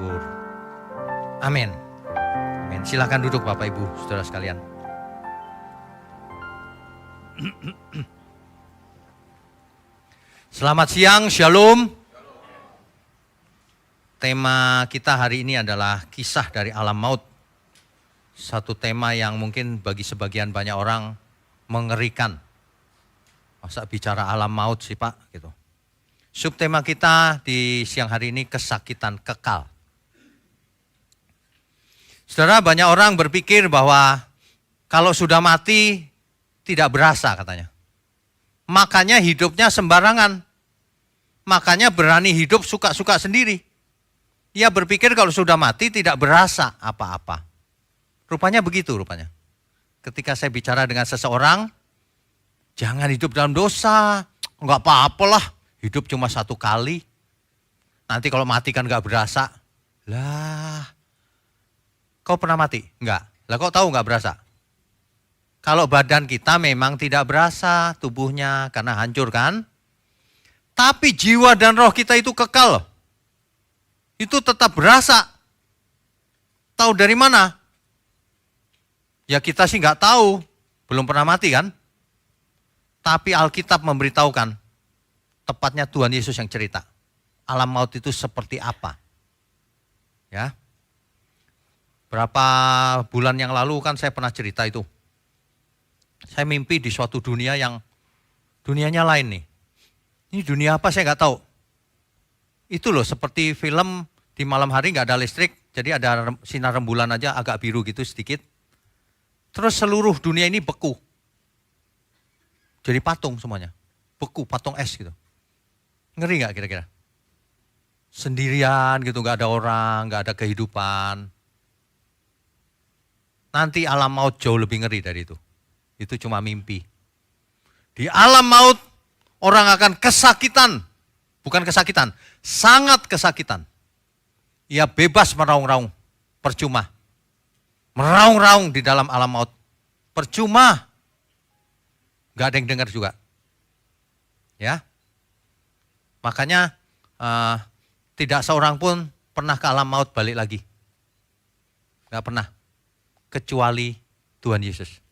syukur. Amin. Amin. Silakan duduk Bapak Ibu, saudara sekalian. Selamat siang, Shalom. Tema kita hari ini adalah kisah dari alam maut. Satu tema yang mungkin bagi sebagian banyak orang mengerikan. Masa bicara alam maut sih Pak? Gitu. Subtema kita di siang hari ini kesakitan kekal. Saudara, banyak orang berpikir bahwa kalau sudah mati tidak berasa katanya. Makanya hidupnya sembarangan. Makanya berani hidup suka-suka sendiri. Ia berpikir kalau sudah mati tidak berasa apa-apa. Rupanya begitu rupanya. Ketika saya bicara dengan seseorang, jangan hidup dalam dosa, enggak apa-apalah. Hidup cuma satu kali, nanti kalau mati kan gak berasa. Lah, kau pernah mati? Enggak. Lah kau tahu gak berasa? Kalau badan kita memang tidak berasa tubuhnya karena hancur kan? Tapi jiwa dan roh kita itu kekal. Itu tetap berasa. Tahu dari mana? Ya kita sih gak tahu, belum pernah mati kan? Tapi Alkitab memberitahukan. Tepatnya Tuhan Yesus yang cerita. Alam maut itu seperti apa? Ya. Berapa bulan yang lalu kan saya pernah cerita itu. Saya mimpi di suatu dunia yang dunianya lain nih. Ini dunia apa saya nggak tahu. Itu loh seperti film di malam hari nggak ada listrik. Jadi ada sinar rembulan aja agak biru gitu sedikit. Terus seluruh dunia ini beku. Jadi patung semuanya. Beku, patung es gitu. Ngeri gak kira-kira? Sendirian gitu, gak ada orang, gak ada kehidupan. Nanti alam maut jauh lebih ngeri dari itu. Itu cuma mimpi. Di alam maut orang akan kesakitan. Bukan kesakitan, sangat kesakitan. Ia bebas meraung-raung, percuma. Meraung-raung di dalam alam maut, percuma. Gak ada yang dengar juga. Ya. Makanya tidak seorang pun pernah ke alam maut balik lagi. Gak pernah. Kecuali Tuhan Yesus.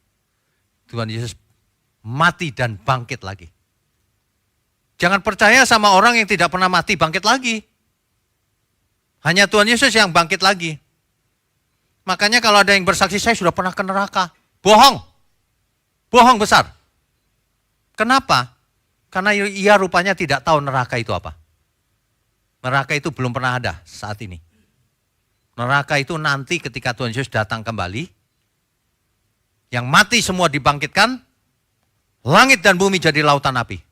Tuhan Yesus mati dan bangkit lagi. Jangan percaya sama orang yang tidak pernah mati bangkit lagi. Hanya Tuhan Yesus yang bangkit lagi. Makanya kalau ada yang bersaksi saya sudah pernah ke neraka. Bohong. Bohong besar. Kenapa? Karena ia rupanya tidak tahu neraka itu apa. Neraka itu belum pernah ada saat ini. Neraka itu nanti ketika Tuhan Yesus datang kembali, yang mati semua dibangkitkan, langit dan bumi jadi lautan api.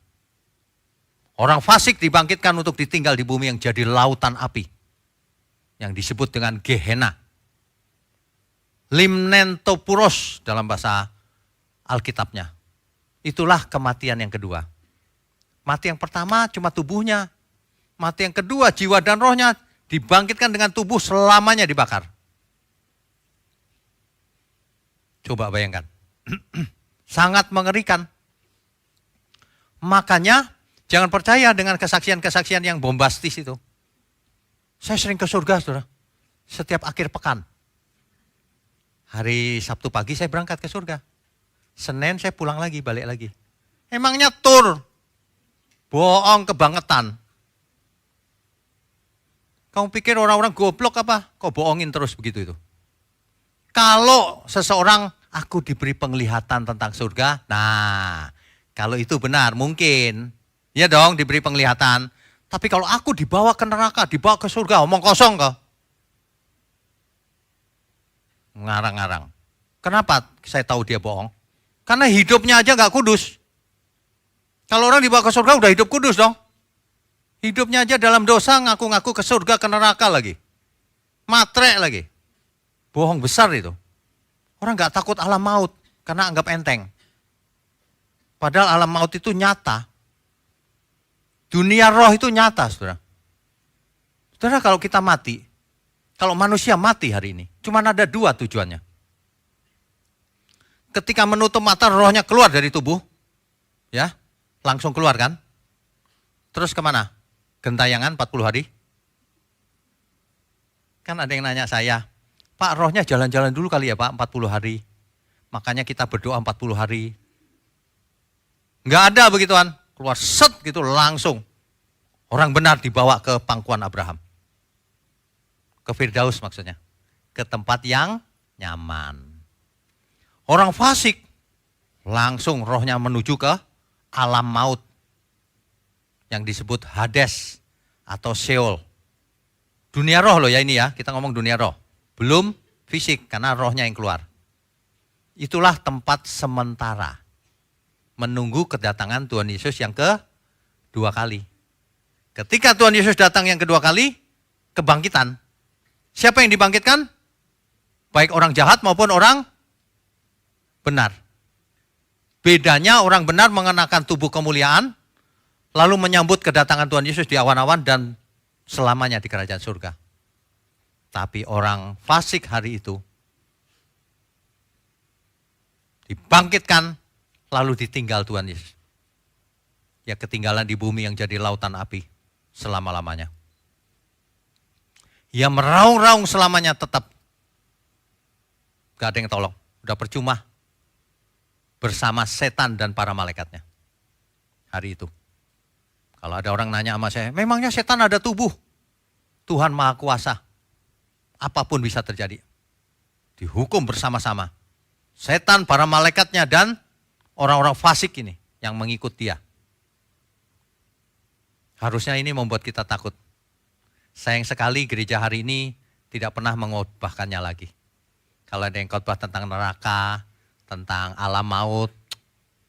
Orang fasik dibangkitkan untuk ditinggal di bumi yang jadi lautan api. Yang disebut dengan Gehenna. Limnentopuros dalam bahasa Alkitabnya. Itulah kematian yang kedua. Mati yang pertama cuma tubuhnya. Mati yang kedua jiwa dan rohnya dibangkitkan dengan tubuh selamanya dibakar. Coba bayangkan. Sangat mengerikan. Makanya jangan percaya dengan kesaksian-kesaksian yang bombastis itu. Saya sering ke surga, saudara. Setiap akhir pekan. Hari Sabtu pagi saya berangkat ke surga. Senin saya pulang lagi, balik lagi. Emangnya tur. Bohong kebangetan. Kamu pikir orang-orang goblok apa? Kau bohongin terus begitu itu. Kalau seseorang, aku diberi penglihatan tentang surga. Nah, kalau itu benar mungkin. Ya dong diberi penglihatan. Tapi kalau aku dibawa ke neraka, dibawa ke surga, omong kosong kok. Ngarang-ngarang. Kenapa saya tahu dia bohong? Karena hidupnya aja gak kudus. Kalau orang dibawa ke surga udah hidup kudus dong. Hidupnya aja dalam dosa ngaku-ngaku ke surga ke neraka lagi. Matre lagi. Bohong besar itu. Orang gak takut alam maut karena anggap enteng. Padahal alam maut itu nyata. Dunia roh itu nyata, saudara. Saudara kalau kita mati, kalau manusia mati hari ini, cuma ada dua tujuannya. Ketika menutup mata rohnya keluar dari tubuh, ya. Langsung keluar kan? Terus kemana? Gentayangan 40 hari. Kan ada yang nanya saya, Pak, rohnya jalan-jalan dulu kali ya Pak, 40 hari. Makanya kita berdoa 40 hari. Enggak ada begituan. Keluar set gitu langsung. Orang benar dibawa ke pangkuan Abraham. Ke Firdaus maksudnya. Ke tempat yang nyaman. Orang fasik langsung rohnya menuju ke alam maut. Yang disebut Hades atau Sheol. Dunia roh loh ya ini ya, kita ngomong dunia roh. Belum fisik karena rohnya yang keluar. Itulah tempat sementara. Menunggu kedatangan Tuhan Yesus yang kedua kali. Ketika Tuhan Yesus datang yang kedua kali, kebangkitan. Siapa yang dibangkitkan? Baik orang jahat maupun orang benar. Bedanya orang benar mengenakan tubuh kemuliaan, lalu menyambut kedatangan Tuhan Yesus di awan-awan dan selamanya di kerajaan surga. Tapi orang fasik hari itu dibangkitkan lalu ditinggal Tuhan Yesus. Ya ketinggalan di bumi yang jadi lautan api selama-lamanya. Ya meraung-raung selamanya tetap. Gak ada yang tolong, udah percuma. Bersama setan dan para malaikatnya. Hari itu. Kalau ada orang nanya sama saya, memangnya setan ada tubuh? Tuhan Maha Kuasa. Apapun bisa terjadi. Dihukum bersama-sama. Setan, para malaikatnya, dan orang-orang fasik ini yang mengikut dia. Harusnya ini membuat kita takut. Sayang sekali gereja hari ini tidak pernah mengkhotbahkannya lagi. Kalau ada yang khotbah tentang neraka, tentang alam maut,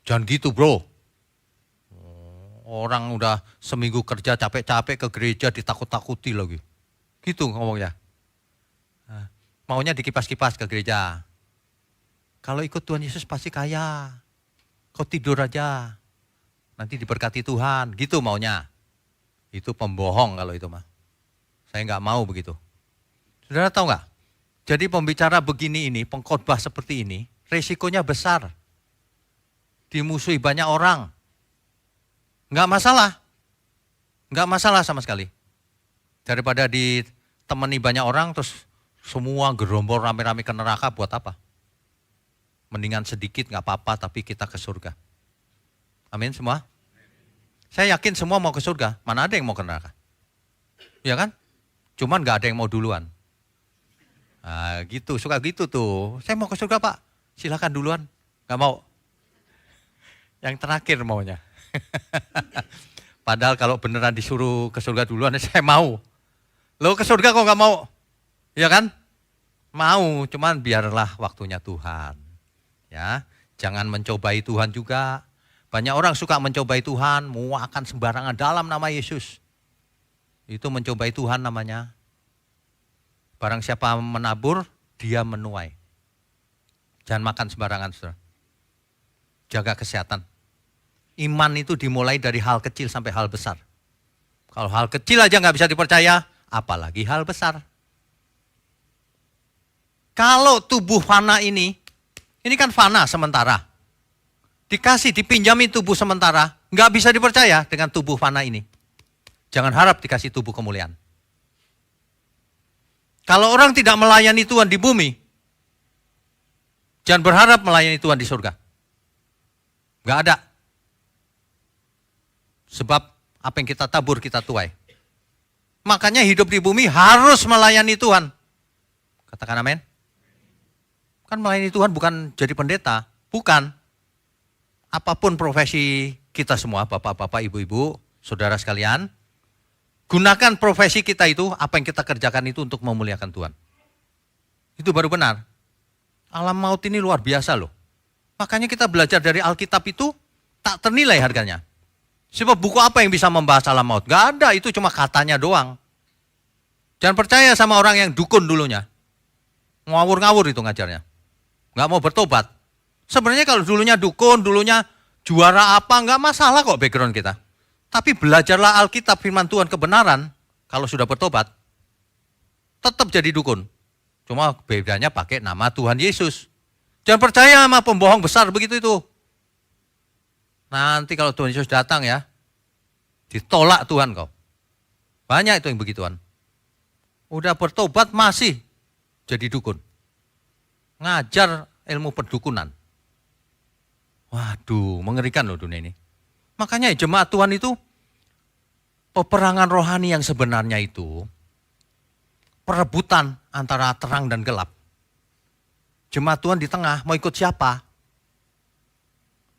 jangan gitu bro. Orang udah seminggu kerja capek-capek ke gereja ditakut-takuti lagi. Gitu ngomongnya. Maunya dikipas-kipas ke gereja. Kalau ikut Tuhan Yesus pasti kaya. Kau tidur aja. Nanti diberkati Tuhan. Gitu maunya. Itu pembohong kalau itu mah. Saya nggak mau begitu. Saudara tahu nggak? Jadi pembicara begini ini, pengkhotbah seperti ini, resikonya besar. Dimusuhi banyak orang. Nggak masalah. Nggak masalah sama sekali. Daripada ditemani banyak orang terus semua gerombol rame-rame ke neraka buat apa? Mendingan sedikit nggak apa-apa tapi kita ke surga. Amin semua? Saya yakin semua mau ke surga. Mana ada yang mau ke neraka? Ya kan? Cuman nggak ada yang mau duluan. Nah, gitu, suka gitu tuh. Saya mau ke surga Pak. Silakan duluan. Nggak mau. Yang terakhir maunya. Padahal kalau beneran disuruh ke surga duluan, saya mau. Lo ke surga kok nggak mau? Ya kan? Mau, cuman biarlah waktunya Tuhan. Ya, jangan mencobai Tuhan juga. Banyak orang suka mencobai Tuhan, mau akan sembarangan dalam nama Yesus. Itu mencobai Tuhan namanya. Barang siapa menabur, dia menuai. Jangan makan sembarangan, saudara. Jaga kesehatan. Iman itu dimulai dari hal kecil sampai hal besar. Kalau hal kecil aja nggak bisa dipercaya, apalagi hal besar. Kalau tubuh fana ini kan fana sementara. Dikasih, dipinjami tubuh sementara, nggak bisa dipercaya dengan tubuh fana ini. Jangan harap dikasih tubuh kemuliaan. Kalau orang tidak melayani Tuhan di bumi, jangan berharap melayani Tuhan di surga. Nggak ada. Sebab apa yang kita tabur kita tuai. Makanya hidup di bumi harus melayani Tuhan. Katakan amin. Kan melayani Tuhan bukan jadi pendeta. Bukan. Apapun profesi kita semua, bapak-bapak, ibu-ibu, saudara sekalian. Gunakan profesi kita itu, apa yang kita kerjakan itu untuk memuliakan Tuhan. Itu baru benar. Alam maut ini luar biasa loh. Makanya kita belajar dari Alkitab itu tak ternilai harganya. Sebab buku apa yang bisa membahas alam maut? Gak ada, itu cuma katanya doang. Jangan percaya sama orang yang dukun dulunya. Ngawur-ngawur itu ngajarnya. Gak mau bertobat. Sebenarnya kalau dulunya dukun, dulunya juara apa, gak masalah kok background kita. Tapi belajarlah Alkitab firman Tuhan kebenaran, kalau sudah bertobat, tetap jadi dukun. Cuma bedanya pakai nama Tuhan Yesus. Jangan percaya sama pembohong besar begitu itu. Nanti kalau Tuhan Yesus datang ya, ditolak Tuhan kau. Banyak itu yang begituan. Udah bertobat masih jadi dukun. Ngajar ilmu perdukunan. Waduh, mengerikan loh dunia ini. Makanya jemaat Tuhan itu, peperangan rohani yang sebenarnya itu, perebutan antara terang dan gelap. Jemaat Tuhan di tengah, mau ikut siapa?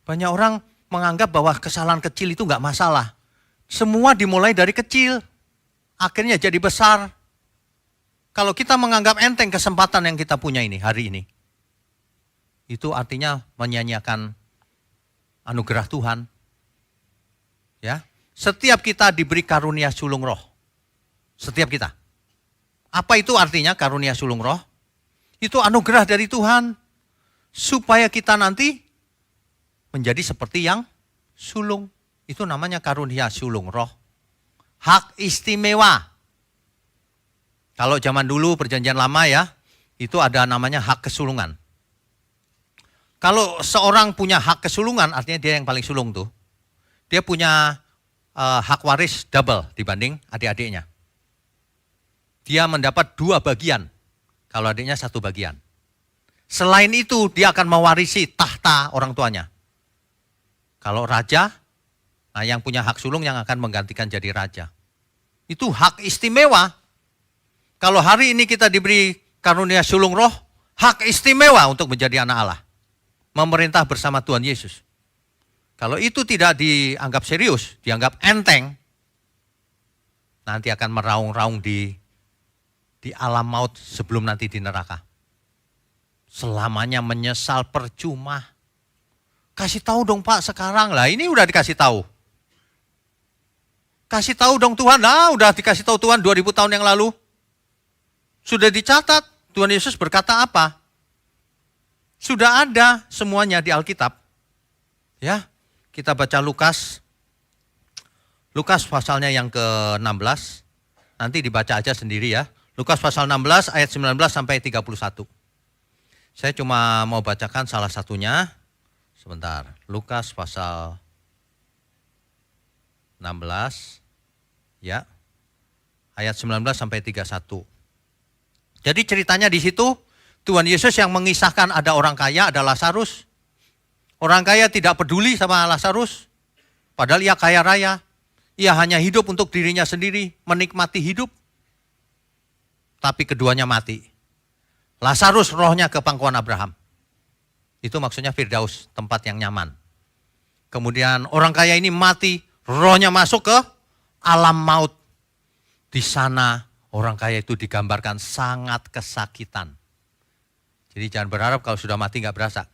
Banyak orang menganggap bahwa kesalahan kecil itu enggak masalah. Semua dimulai dari kecil, akhirnya jadi besar. Kalau kita menganggap enteng kesempatan yang kita punya ini, hari ini, itu artinya menyanyiakan anugerah Tuhan. Ya, setiap kita diberi karunia sulung roh. Setiap kita. Apa itu artinya karunia sulung roh? Itu anugerah dari Tuhan. Supaya kita nanti menjadi seperti yang sulung. Itu namanya karunia sulung roh. Hak istimewa. Kalau zaman dulu perjanjian lama ya, itu ada namanya hak kesulungan. Kalau seorang punya hak kesulungan, artinya dia yang paling sulung tuh. Dia punya hak waris double dibanding adik-adiknya. Dia mendapat 2 bagian, kalau adiknya 1 bagian. Selain itu, dia akan mewarisi tahta orang tuanya. Kalau raja, nah yang punya hak sulung yang akan menggantikan jadi raja. Itu hak istimewa. Kalau hari ini kita diberi karunia sulung roh, hak istimewa untuk menjadi anak Allah. Memerintah bersama Tuhan Yesus. Kalau itu tidak dianggap serius, dianggap enteng, nanti akan meraung-raung di alam maut sebelum nanti di neraka. Selamanya menyesal percuma. Kasih tahu dong Pak sekarang lah, ini udah dikasih tahu. Kasih tahu dong Tuhan, udah dikasih tahu Tuhan 2000 tahun yang lalu. Sudah dicatat, Tuhan Yesus berkata apa? Sudah ada semuanya di Alkitab. Ya, kita baca Lukas pasalnya yang ke-16. Nanti dibaca aja sendiri ya. Lukas pasal 16 ayat 19 sampai 31. Saya cuma mau bacakan salah satunya. Sebentar. Lukas pasal 16 ya. Ayat 19 sampai 31. Jadi ceritanya di situ Tuhan Yesus yang mengisahkan ada orang kaya, ada Lazarus. Orang kaya tidak peduli sama Lazarus, padahal ia kaya raya. Ia hanya hidup untuk dirinya sendiri, menikmati hidup. Tapi keduanya mati. Lazarus rohnya ke pangkuan Abraham. Itu maksudnya Firdaus, tempat yang nyaman. Kemudian orang kaya ini mati, rohnya masuk ke alam maut. Di sana orang kaya itu digambarkan sangat kesakitan. Jadi jangan berharap kalau sudah mati nggak berasa.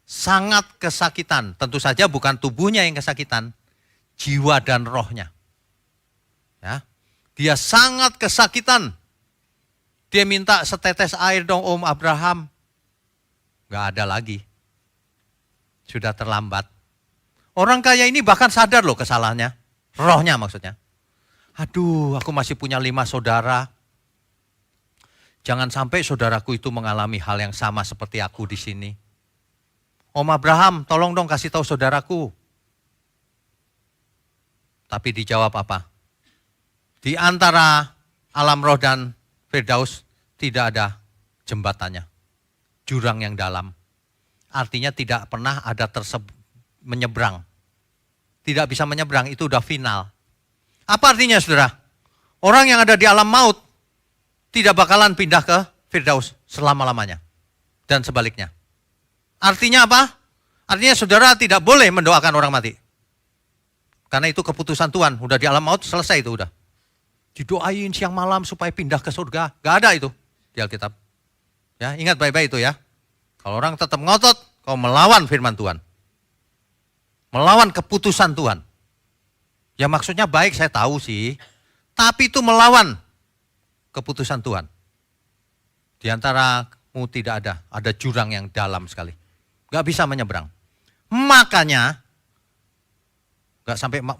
Sangat kesakitan. Tentu saja bukan tubuhnya yang kesakitan, jiwa dan rohnya. Ya, dia sangat kesakitan. Dia minta setetes air dong Om Abraham. Nggak ada lagi. Sudah terlambat. Orang kaya ini bahkan sadar loh kesalahannya. Rohnya maksudnya. Aduh, aku masih punya 5 saudara. Jangan sampai saudaraku itu mengalami hal yang sama seperti aku di sini. Om Abraham, tolong dong kasih tahu saudaraku. Tapi dijawab apa? Di antara alam roh dan Firdaus tidak ada jembatannya. Jurang yang dalam. Artinya tidak pernah ada menyeberang. Tidak bisa menyeberang, itu udah final. Apa artinya saudara? Orang yang ada di alam maut tidak bakalan pindah ke Firdaus selama-lamanya. Dan sebaliknya. Artinya apa? Artinya saudara tidak boleh mendoakan orang mati. Karena itu keputusan Tuhan. Udah di alam maut, selesai itu udah. Didoain siang malam supaya pindah ke surga. Gak ada itu di Alkitab. Ya, ingat baik-baik itu ya. Kalau orang tetap ngotot, kau melawan firman Tuhan. Melawan keputusan Tuhan. Ya maksudnya baik, saya tahu sih. Tapi itu melawan keputusan Tuhan. Di antaramu tidak ada jurang yang dalam sekali. Gak bisa menyeberang. Makanya,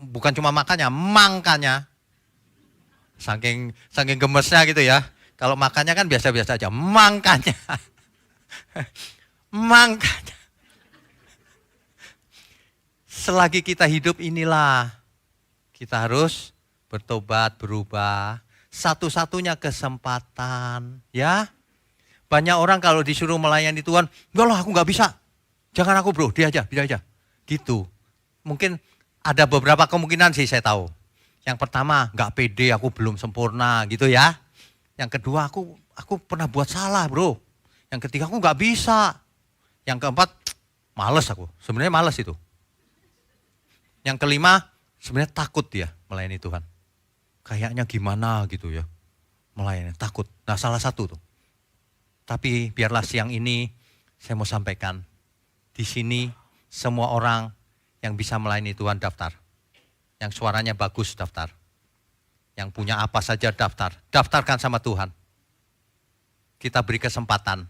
bukan cuma makanya, saking gemesnya gitu ya. Kalau makanya kan biasa-biasa aja, makanya. Selagi kita hidup inilah, kita harus bertobat, berubah. satu-satunya kesempatan. Ya, banyak orang kalau disuruh melayani Tuhan, enggak lah aku nggak bisa. Jangan aku bro, dia aja. Gitu. Mungkin ada beberapa kemungkinan sih saya tahu. Yang pertama, nggak pede, aku belum sempurna gitu ya. Yang kedua, aku pernah buat salah bro. Yang ketiga, aku nggak bisa. Yang keempat, males aku. Sebenarnya males itu. Yang kelima, sebenarnya takut dia melayani Tuhan. Kayaknya gimana gitu ya, melayani, takut. Nah salah satu tuh. Tapi biarlah siang ini saya mau sampaikan, di sini semua orang yang bisa melayani Tuhan daftar. Yang suaranya bagus daftar. Yang punya apa saja daftar. Daftarkan sama Tuhan. Kita beri kesempatan.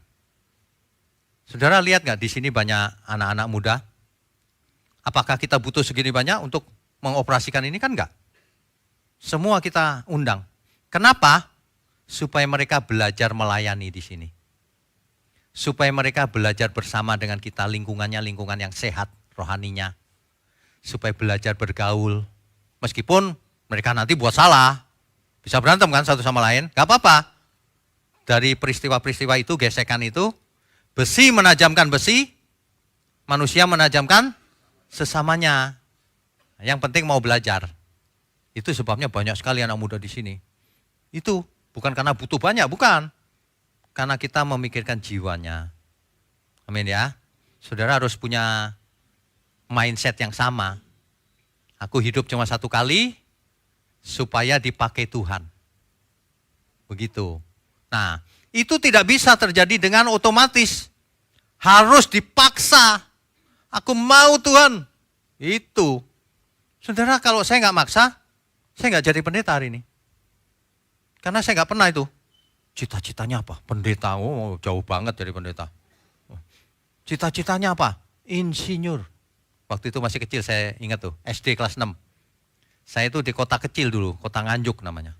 Saudara lihat gak di sini banyak anak-anak muda? Apakah kita butuh segini banyak untuk mengoperasikan ini? Kan enggak. Semua kita undang. Kenapa? Supaya mereka belajar melayani di sini. Supaya mereka belajar bersama dengan kita, lingkungannya lingkungan yang sehat rohaninya. Supaya belajar bergaul. Meskipun mereka nanti buat salah. Bisa berantem kan satu sama lain, gak apa-apa. Dari peristiwa-peristiwa itu, gesekan itu, besi menajamkan besi, manusia menajamkan sesamanya. Yang penting mau belajar. Itu sebabnya banyak sekali anak muda di sini. Itu bukan karena butuh banyak, bukan. Karena kita memikirkan jiwanya. Amin ya. Saudara harus punya mindset yang sama. Aku hidup cuma satu kali, supaya dipakai Tuhan. Begitu. Nah, itu tidak bisa terjadi dengan otomatis. Harus dipaksa. Aku mau Tuhan. Itu. Saudara kalau saya nggak maksa, saya nggak jadi pendeta hari ini. Karena saya nggak pernah itu. Cita-citanya apa? Pendeta, oh jauh banget jadi pendeta. Cita-citanya apa? Insinyur. Waktu itu masih kecil saya ingat tuh, SD kelas 6. Saya itu di kota kecil dulu, kota Nganjuk namanya.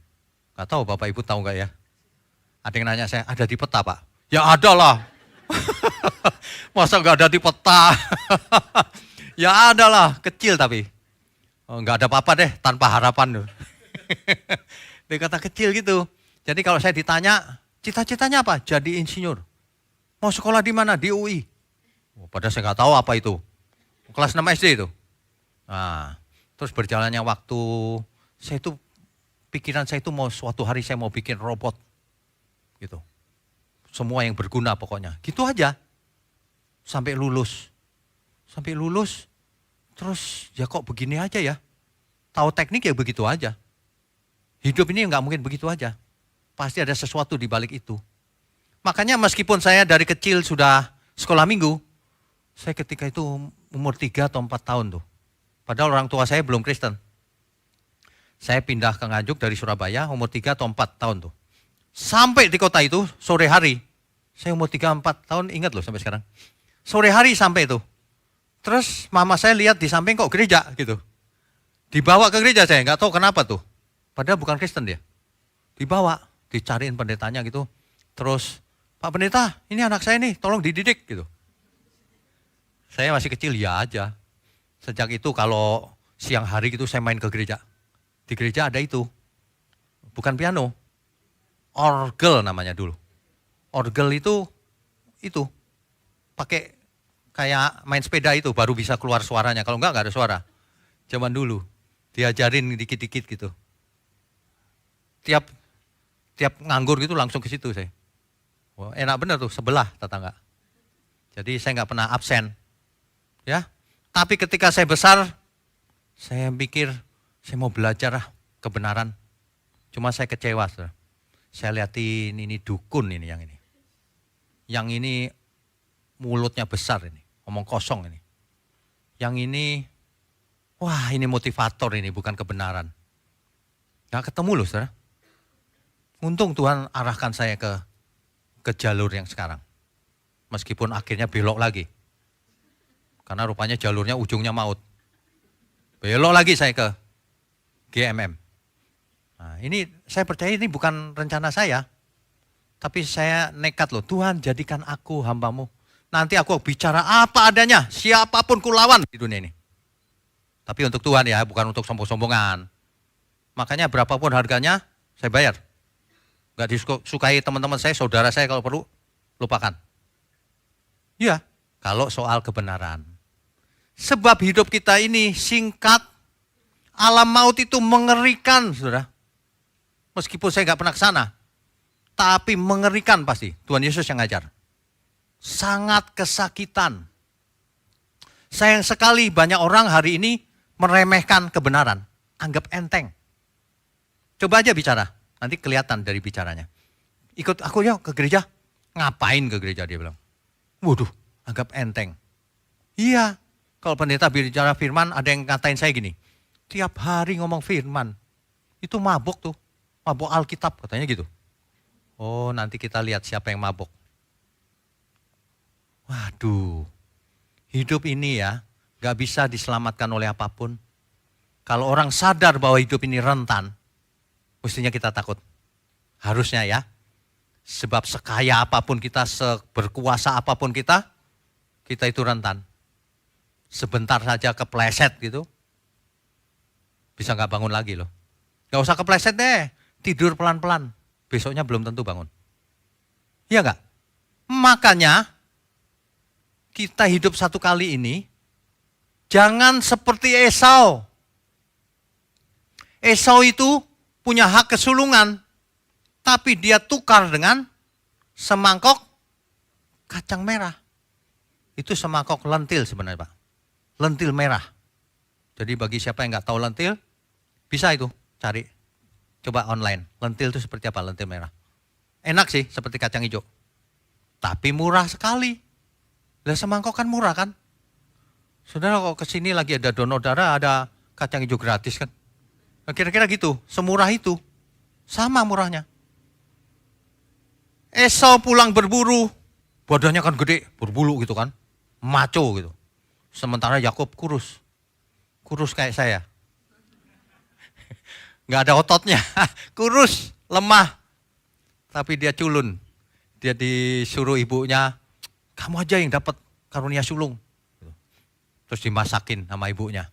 Gak tahu Bapak Ibu tahu nggak ya? Ada yang nanya saya, ada di peta Pak? Ya ada lah. Masa nggak ada di peta? Ya ada lah, kecil tapi. Nggak ada apa-apa deh, tanpa harapan. Di kota kecil gitu. Jadi kalau saya ditanya, cita-citanya apa? Jadi insinyur. Mau sekolah di mana? Di UI. Padahal saya nggak tahu apa itu. Kelas 6 SD itu. Nah, terus berjalannya waktu, pikiran saya itu mau suatu hari saya mau bikin robot. Gitu. Semua yang berguna pokoknya. Gitu aja. Sampai lulus. Terus ya kok begini aja ya. Tahu teknik ya begitu aja. Hidup ini nggak mungkin begitu aja. Pasti ada sesuatu di balik itu. Makanya meskipun saya dari kecil sudah sekolah minggu, saya ketika itu umur 3 atau 4 tahun tuh. Padahal orang tua saya belum Kristen. Saya pindah ke Nganjuk dari Surabaya umur 3 atau 4 tahun tuh. Sampai di kota itu sore hari. Saya umur 3-4 tahun ingat loh sampai sekarang. Sore hari sampai itu. Terus mama saya lihat di samping kok gereja gitu. Dibawa ke gereja saya, nggak tahu kenapa tuh. Padahal bukan Kristen dia. Dibawa, dicariin pendetanya gitu. Terus, Pak Pendeta, ini anak saya nih, tolong dididik gitu. Saya masih kecil, ya aja. Sejak itu kalau siang hari gitu saya main ke gereja. Di gereja ada itu. Bukan piano. Orgel namanya dulu. Orgel itu pakai kayak main sepeda itu baru bisa keluar suaranya. Kalau enggak ada suara. Zaman dulu. Diajarin dikit-dikit gitu. Tiap nganggur gitu langsung ke situ saya. Wah, enak bener tuh, sebelah tetangga. Jadi saya nggak pernah absen. Ya. Tapi ketika saya besar, saya pikir saya mau belajar kebenaran. Cuma saya kecewa. Saudara. Saya lihatin ini dukun ini yang ini. Yang ini mulutnya besar ini, ngomong kosong ini. Yang ini, wah ini motivator ini, bukan kebenaran. Gak ketemu loh saudara. Untung Tuhan arahkan saya ke jalur yang sekarang. Meskipun akhirnya belok lagi. Karena rupanya jalurnya ujungnya maut. Belok lagi saya ke GMM. Nah, ini saya percaya ini bukan rencana saya. Tapi saya nekat loh, Tuhan jadikan aku hambamu. Nanti aku bicara apa adanya, siapapun kulawan di dunia ini. Tapi untuk Tuhan ya, bukan untuk sombong-sombongan. Makanya berapapun harganya, saya bayar. Nggak disukai teman-teman saya, saudara saya kalau perlu, lupakan. Ya, kalau soal kebenaran. Sebab hidup kita ini singkat, alam maut itu mengerikan, saudara. Meskipun saya nggak pernah ke sana, tapi mengerikan pasti. Tuhan Yesus yang ngajar. Sangat kesakitan. Sayang sekali banyak orang hari ini meremehkan kebenaran. Anggap enteng. Coba aja bicara. Nanti kelihatan dari bicaranya. Ikut aku ya ke gereja. Ngapain ke gereja dia bilang. Waduh, anggap enteng. Iya, kalau pendeta bicara firman ada yang ngatain saya gini. Tiap hari ngomong firman. Itu mabuk tuh. Mabuk Alkitab katanya gitu. Oh, nanti kita lihat siapa yang mabuk. Waduh, hidup ini ya gak bisa diselamatkan oleh apapun. Kalau orang sadar bahwa hidup ini rentan, mestinya kita takut. Harusnya ya. Sebab sekaya apapun kita, seberkuasa apapun kita itu rentan. Sebentar saja kepleset gitu, bisa gak bangun lagi loh. Gak usah kepleset deh, tidur pelan-pelan. Besoknya belum tentu bangun. Iya gak? Makanya kita hidup satu kali ini, jangan seperti Esau. Esau itu punya hak kesulungan, tapi dia tukar dengan semangkok kacang merah. Itu semangkok lentil sebenarnya Pak. Lentil merah. Jadi bagi siapa yang nggak tahu lentil, bisa itu cari. Coba online, lentil itu seperti apa lentil merah. Enak sih seperti kacang hijau. Tapi murah sekali. Lah semangkok kan murah kan? Saudara kok kesini lagi ada donor darah, ada kacang hijau gratis kan? Nah, kira-kira gitu, semurah itu. Sama murahnya. Esau pulang berburu, badannya kan gede, berbulu gitu kan. Maco gitu. Sementara Yakub kurus. Kurus kayak saya. Nggak ada ototnya, kurus, lemah. Tapi dia culun. Dia disuruh ibunya, kamu aja yang dapat karunia sulung. Terus dimasakin sama ibunya.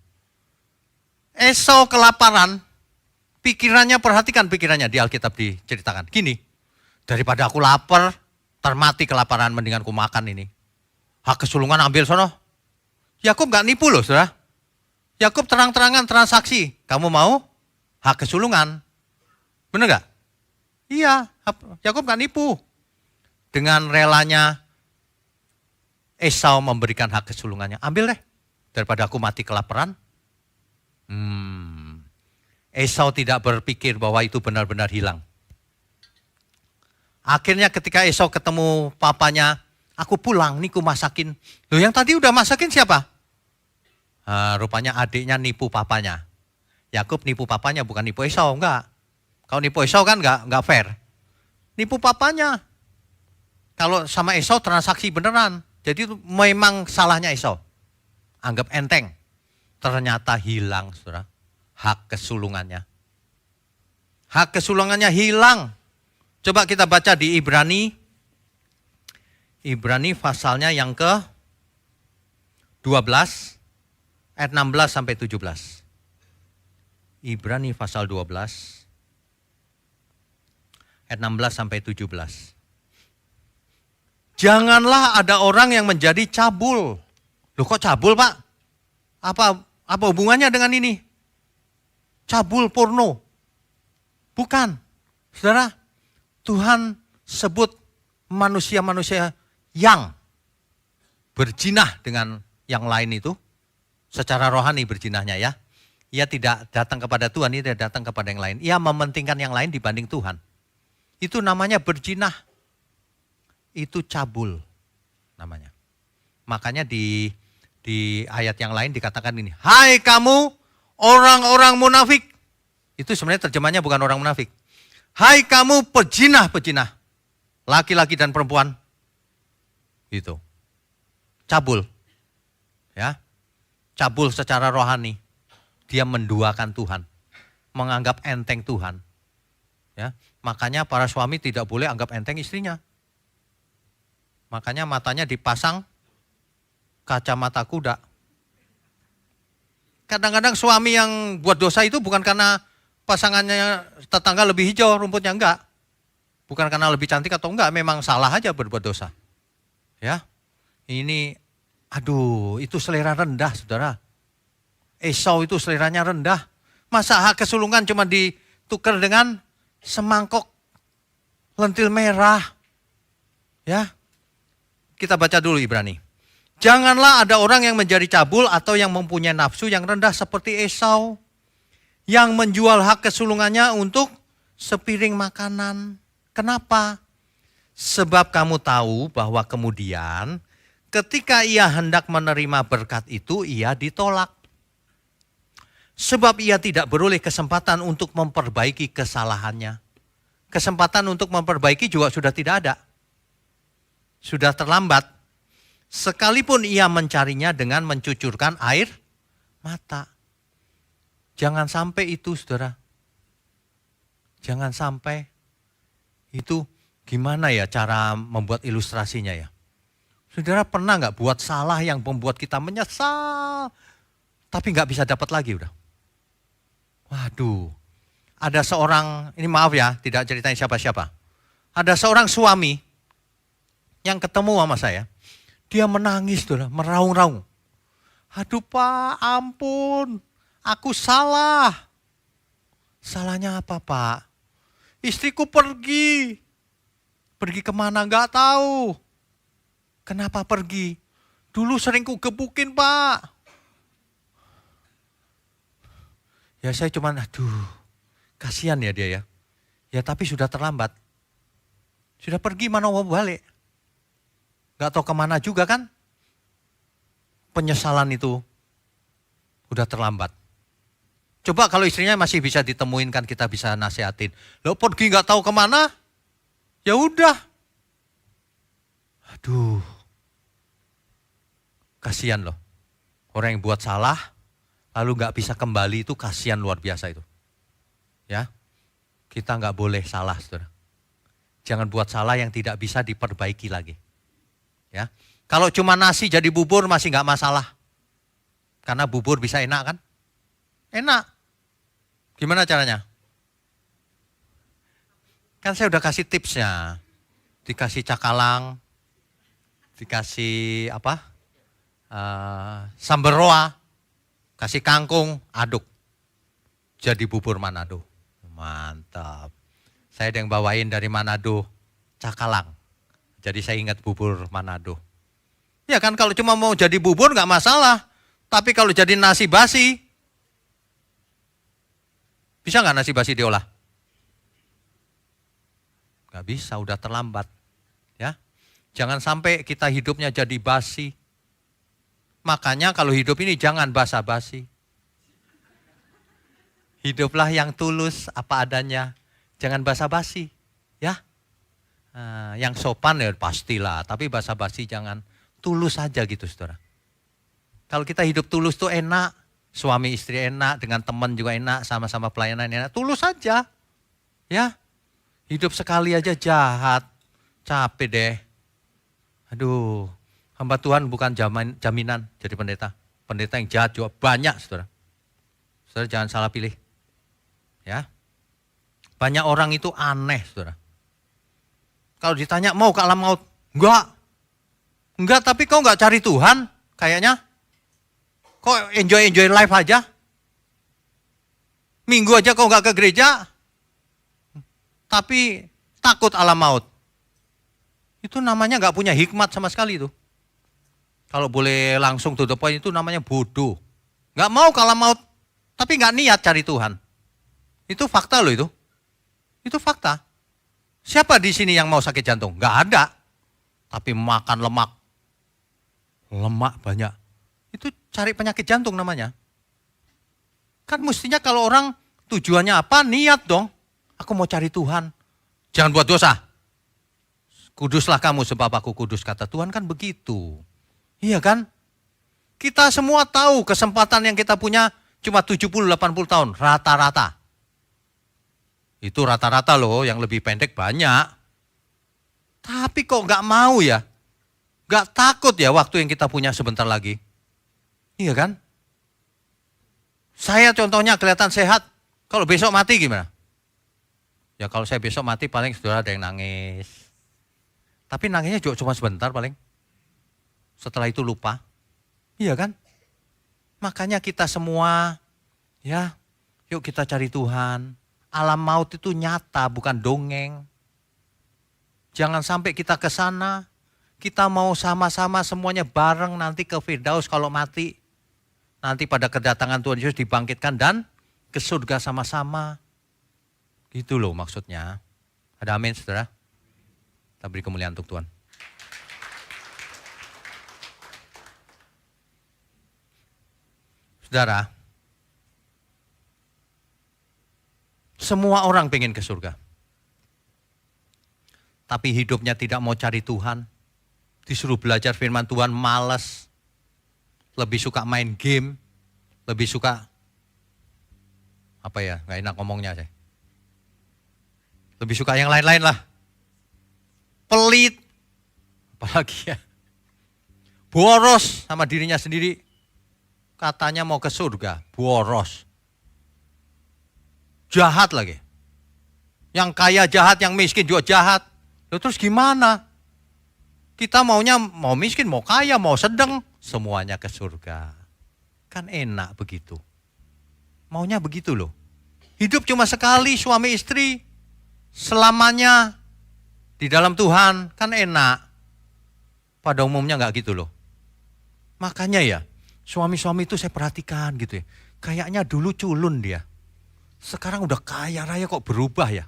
Esau kelaparan, pikirannya, perhatikan pikirannya di Alkitab diceritakan. Gini, daripada aku lapar, termati kelaparan, mendingan aku makan ini. Hak kesulungan ambil sono. Yakub gak nipu loh saudara. Yakub terang-terangan transaksi. Kamu mau hak kesulungan? Bener gak? Iya, Yakub gak nipu. Dengan relanya Esau memberikan hak kesulungannya. Ambil deh, daripada aku mati kelaparan. Esau tidak berpikir bahwa itu benar-benar hilang. Akhirnya ketika Esau ketemu papanya, aku pulang, nih ku masakin. Loh yang tadi udah masakin siapa? Rupanya adiknya nipu papanya. Yakub nipu papanya, bukan nipu Esau, enggak. Kalau nipu Esau kan enggak fair. Nipu papanya. Kalau sama Esau transaksi beneran. Jadi itu memang salahnya Esau. Anggap enteng. Ternyata hilang, saudara. Hak kesulungannya. Hak kesulungannya hilang. Coba kita baca di Ibrani. Ibrani pasalnya yang ke 12 ayat 16 sampai 17. Ibrani pasal 12 ayat 16 sampai 17. Janganlah ada orang yang menjadi cabul. Loh kok cabul Pak? Apa hubungannya dengan ini? Cabul porno. Bukan. Saudara, Tuhan sebut manusia-manusia yang berjinah dengan yang lain itu. Secara rohani berjinahnya ya. Ia tidak datang kepada Tuhan, ia tidak datang kepada yang lain. Ia mementingkan yang lain dibanding Tuhan. Itu namanya berjinah. Itu cabul namanya. Makanya di ayat yang lain dikatakan ini. Hai kamu orang-orang munafik. Itu sebenarnya terjemahnya bukan orang munafik. Hai kamu pejinah-pejinah. Laki-laki dan perempuan. Gitu. Cabul. Ya. Cabul secara rohani. Dia menduakan Tuhan. Menganggap enteng Tuhan. Ya. Makanya para suami tidak boleh anggap enteng istrinya. Makanya matanya dipasang kacamata kuda. Kadang-kadang suami yang buat dosa itu bukan karena pasangannya tetangga lebih hijau rumputnya, enggak. Bukan karena lebih cantik atau enggak, memang salah aja berbuat dosa. Ya, ini, aduh, itu selera rendah, saudara. Esau itu seleranya rendah. Masa hak kesulungan cuma ditukar dengan semangkok lentil merah. Ya, kita baca dulu Ibrani. Janganlah ada orang yang menjadi cabul atau yang mempunyai nafsu yang rendah seperti Esau, yang menjual hak kesulungannya untuk sepiring makanan. Kenapa? Sebab kamu tahu bahwa kemudian ketika ia hendak menerima berkat itu, ia ditolak. Sebab ia tidak beroleh kesempatan untuk memperbaiki kesalahannya. Kesempatan untuk memperbaiki juga sudah tidak ada. Sudah terlambat. Sekalipun ia mencarinya dengan mencucurkan air mata. Jangan sampai itu, saudara. Jangan sampai itu. Gimana ya cara membuat ilustrasinya ya? Saudara pernah nggak buat salah yang membuat kita menyesal, tapi nggak bisa dapat lagi udah? Waduh, ada seorang, ini maaf ya, tidak ceritain siapa-siapa. Ada seorang suami yang ketemu sama saya, dia menangis, saudara, meraung-raung. Aduh Pak, ampun, aku salah. Salahnya apa Pak? Istriku pergi kemana nggak tahu. Kenapa pergi? Dulu sering ku gebukin Pak. Ya saya cuman, aduh, kasihan ya dia ya. Ya tapi sudah terlambat. Sudah pergi, mana mau balik. Gak tahu kemana juga kan. Penyesalan itu udah terlambat. Coba kalau istrinya masih bisa ditemuin kan kita bisa nasihatin. Lo pergi gak tahu kemana, ya udah. Aduh, kasihan loh. Orang yang buat salah, lalu nggak bisa kembali itu kasihan luar biasa itu. Ya, kita nggak boleh salah, saudara. Jangan buat salah yang tidak bisa diperbaiki lagi. Ya, kalau cuma nasi jadi bubur masih nggak masalah, karena bubur bisa enak kan? Enak. Gimana caranya? Kan saya udah kasih tipsnya, dikasih cakalang, dikasih apa? Sambal roa. Kasih kangkung, aduk. Jadi bubur Manado. Mantap. Saya ada yang bawain dari Manado, cakalang. Jadi saya ingat bubur Manado. Ya kan kalau cuma mau jadi bubur nggak masalah. Tapi kalau jadi nasi basi, bisa nggak nasi basi diolah? Nggak bisa, udah terlambat. Ya, jangan sampai kita hidupnya jadi basi. Makanya kalau hidup ini jangan basa-basi. Hiduplah yang tulus apa adanya. Jangan basa-basi. Ya. Yang sopan ya pastilah. Tapi basa-basi jangan. Tulus aja gitu saudara. Kalau kita hidup tulus tuh enak. Suami istri enak. Dengan teman juga enak. Sama-sama pelayanan enak. Tulus aja. Ya. Hidup sekali aja jahat. Capek deh. Aduh. Hamba Tuhan bukan jaminan jadi pendeta. Pendeta yang jahat juga banyak, saudara. Saudara jangan salah pilih. Ya, banyak orang itu aneh, saudara. Kalau ditanya mau ke alam maut, enggak. Tapi kau enggak cari Tuhan, kayaknya. Kok enjoy life aja? Minggu aja kau enggak ke gereja, tapi takut alam maut. Itu namanya enggak punya hikmat sama sekali itu. Kalau boleh langsung to the point itu namanya bodoh. Gak mau kalah maut, tapi gak niat cari Tuhan. Itu fakta loh itu. Itu fakta. Siapa di sini yang mau sakit jantung? Gak ada. Tapi makan lemak. Lemak banyak. Itu cari penyakit jantung namanya. Kan mestinya kalau orang tujuannya apa? Niat dong. Aku mau cari Tuhan. Jangan buat dosa. Kuduslah kamu sebab aku kudus, kata Tuhan kan begitu. Iya kan? Kita semua tahu kesempatan yang kita punya cuma 70-80 tahun, rata-rata. Itu rata-rata loh, yang lebih pendek banyak. Tapi kok gak mau ya? Gak takut ya waktu yang kita punya sebentar lagi? Iya kan? Saya contohnya kelihatan sehat, kalau besok mati gimana? Ya kalau saya besok mati paling saudara ada yang nangis. Tapi nangisnya juga cuma sebentar paling. Setelah itu lupa. Iya kan? Makanya kita semua, ya, yuk kita cari Tuhan. Alam maut itu nyata, bukan dongeng. Jangan sampai kita ke sana. Kita mau sama-sama semuanya bareng nanti ke Firdaus kalau mati. Nanti pada kedatangan Tuhan Yesus dibangkitkan dan ke surga sama-sama. Gitu loh maksudnya. Ada amin saudara? Kita beri kemuliaan untuk Tuhan. Saudara, semua orang pengen ke surga. Tapi hidupnya tidak mau cari Tuhan. Disuruh belajar firman Tuhan, malas. Lebih suka main game. Lebih suka, apa ya, gak enak ngomongnya saya. Lebih suka yang lain-lain lah. Pelit. Apalagi ya. Boros sama dirinya sendiri. Katanya mau ke surga, boros. Jahat lagi. Yang kaya jahat, yang miskin juga jahat. Terus gimana? Kita maunya mau miskin, mau kaya, mau sedang, semuanya ke surga. Kan enak begitu. Maunya begitu loh. Hidup cuma sekali suami istri, selamanya di dalam Tuhan, kan enak. Pada umumnya enggak gitu loh. Makanya ya, suami-suami itu saya perhatikan gitu ya. Kayaknya dulu culun dia. Sekarang udah kaya raya kok berubah ya.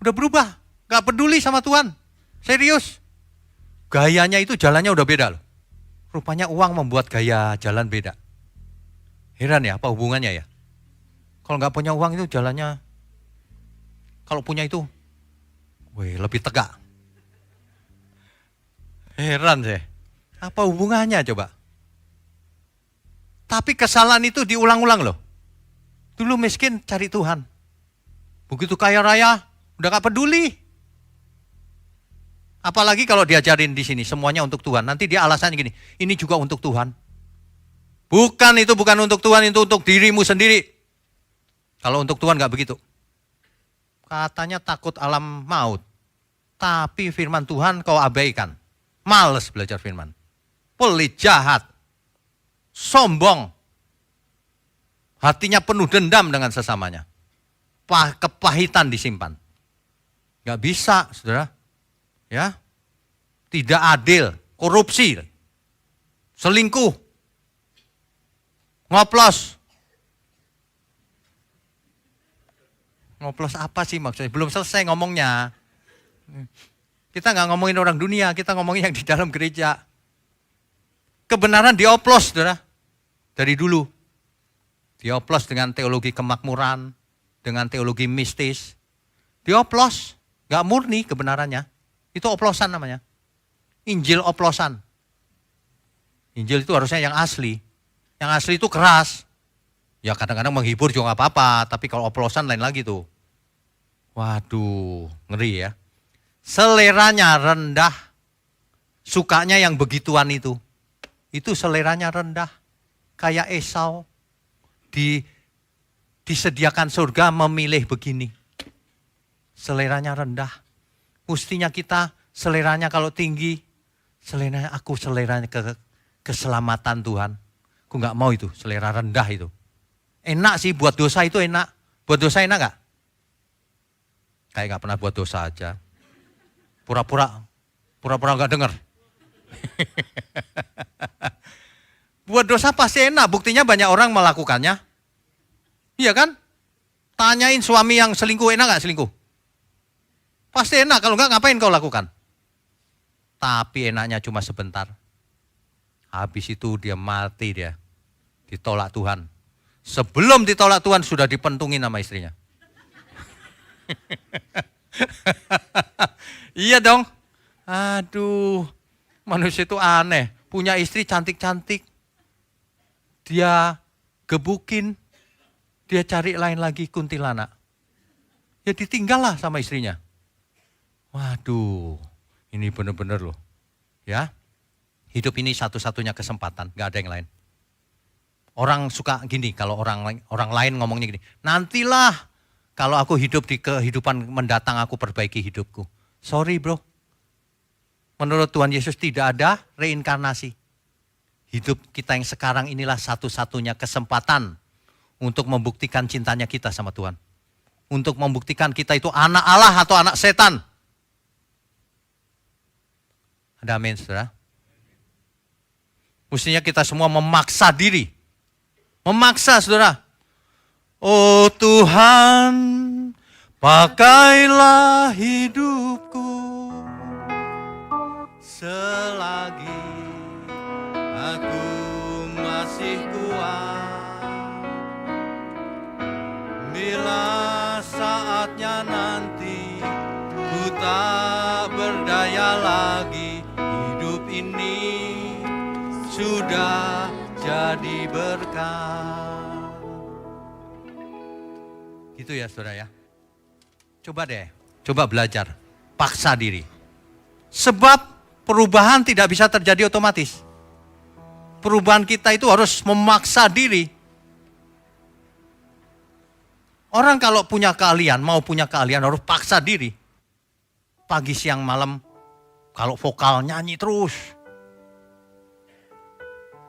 Udah berubah, enggak peduli sama Tuhan. Serius. Gayanya itu jalannya udah beda loh. Rupanya uang membuat gaya jalan beda. Heran ya, apa hubungannya ya? Kalau nggak punya uang itu jalannya, kalau punya itu, lebih tegak. Heran sih, apa hubungannya coba? Tapi kesalahan itu diulang-ulang loh. Dulu miskin cari Tuhan. Begitu kaya raya, udah nggak peduli. Apalagi kalau diajarin di sini semuanya untuk Tuhan. Nanti dia alasannya gini, ini juga untuk Tuhan. Bukan, itu bukan untuk Tuhan, itu untuk dirimu sendiri. Kalau untuk Tuhan gak begitu. Katanya takut alam maut. Tapi firman Tuhan kau abaikan. Males belajar firman. Pelit, jahat. Sombong. Hatinya penuh dendam dengan sesamanya. Kepahitan disimpan. Gak bisa, saudara. Ya, tidak adil, korupsi, selingkuh, ngoplos. Ngoplos apa sih maksudnya? Belum selesai ngomongnya. Kita nggak ngomongin orang dunia, kita ngomongin yang di dalam gereja. Kebenaran dioplos, saudara, dari dulu. Dioplos dengan teologi kemakmuran, dengan teologi mistis. Dioplos, nggak murni kebenarannya. Itu oplosan namanya. Injil oplosan. Injil itu harusnya yang asli. Yang asli itu keras. Ya kadang-kadang menghibur juga gak apa-apa. Tapi kalau oplosan lain lagi tuh. Waduh, ngeri ya. Seleranya rendah. Sukanya yang begituan itu. Itu seleranya rendah. Kayak Esau. Disediakan surga memilih begini. Seleranya rendah. Mestinya kita seleranya kalau tinggi, seleranya keselamatan Tuhan. Aku nggak mau itu, selera rendah itu. Enak sih buat dosa itu enak. Buat dosa enak nggak? Kayak nggak pernah buat dosa aja. Pura-pura nggak dengar. Buat dosa pasti enak, buktinya banyak orang melakukannya. Iya kan? Tanyain suami yang selingkuh, enak nggak selingkuh? Pasti enak, kalau enggak ngapain kau lakukan? Tapi enaknya cuma sebentar. Habis itu dia mati dia. Ditolak Tuhan. Sebelum ditolak Tuhan sudah dipentungin sama istrinya. Iya dong. Aduh, manusia itu aneh. Punya istri cantik-cantik. Dia gebukin. Dia cari lain lagi kuntilanak. Ya ditinggal lah sama istrinya. Waduh, ini benar-benar loh. Ya, hidup ini satu-satunya kesempatan, gak ada yang lain. Orang suka gini, kalau orang lain ngomongnya gini, nantilah Kalau aku hidup di kehidupan mendatang aku perbaiki hidupku. Sorry bro. Menurut Tuhan Yesus tidak ada reinkarnasi. Hidup kita yang sekarang inilah satu-satunya kesempatan untuk membuktikan cintanya kita sama Tuhan. Untuk membuktikan kita itu anak Allah atau anak setan. Ada amin saudara? Mestinya kita semua memaksa diri. Memaksa saudara. Oh Tuhan, pakailah hidupku selagi aku masih kuat. Bila saatnya nanti ku tak berdaya lagi, hidup ini sudah jadi berkah. Gitu ya saudara ya. Coba deh, coba belajar, paksa diri. Sebab perubahan tidak bisa terjadi otomatis. Perubahan kita itu harus memaksa diri. Orang kalau punya keahlian, mau punya keahlian harus paksa diri. Pagi, siang, malam, kalau vokal nyanyi terus.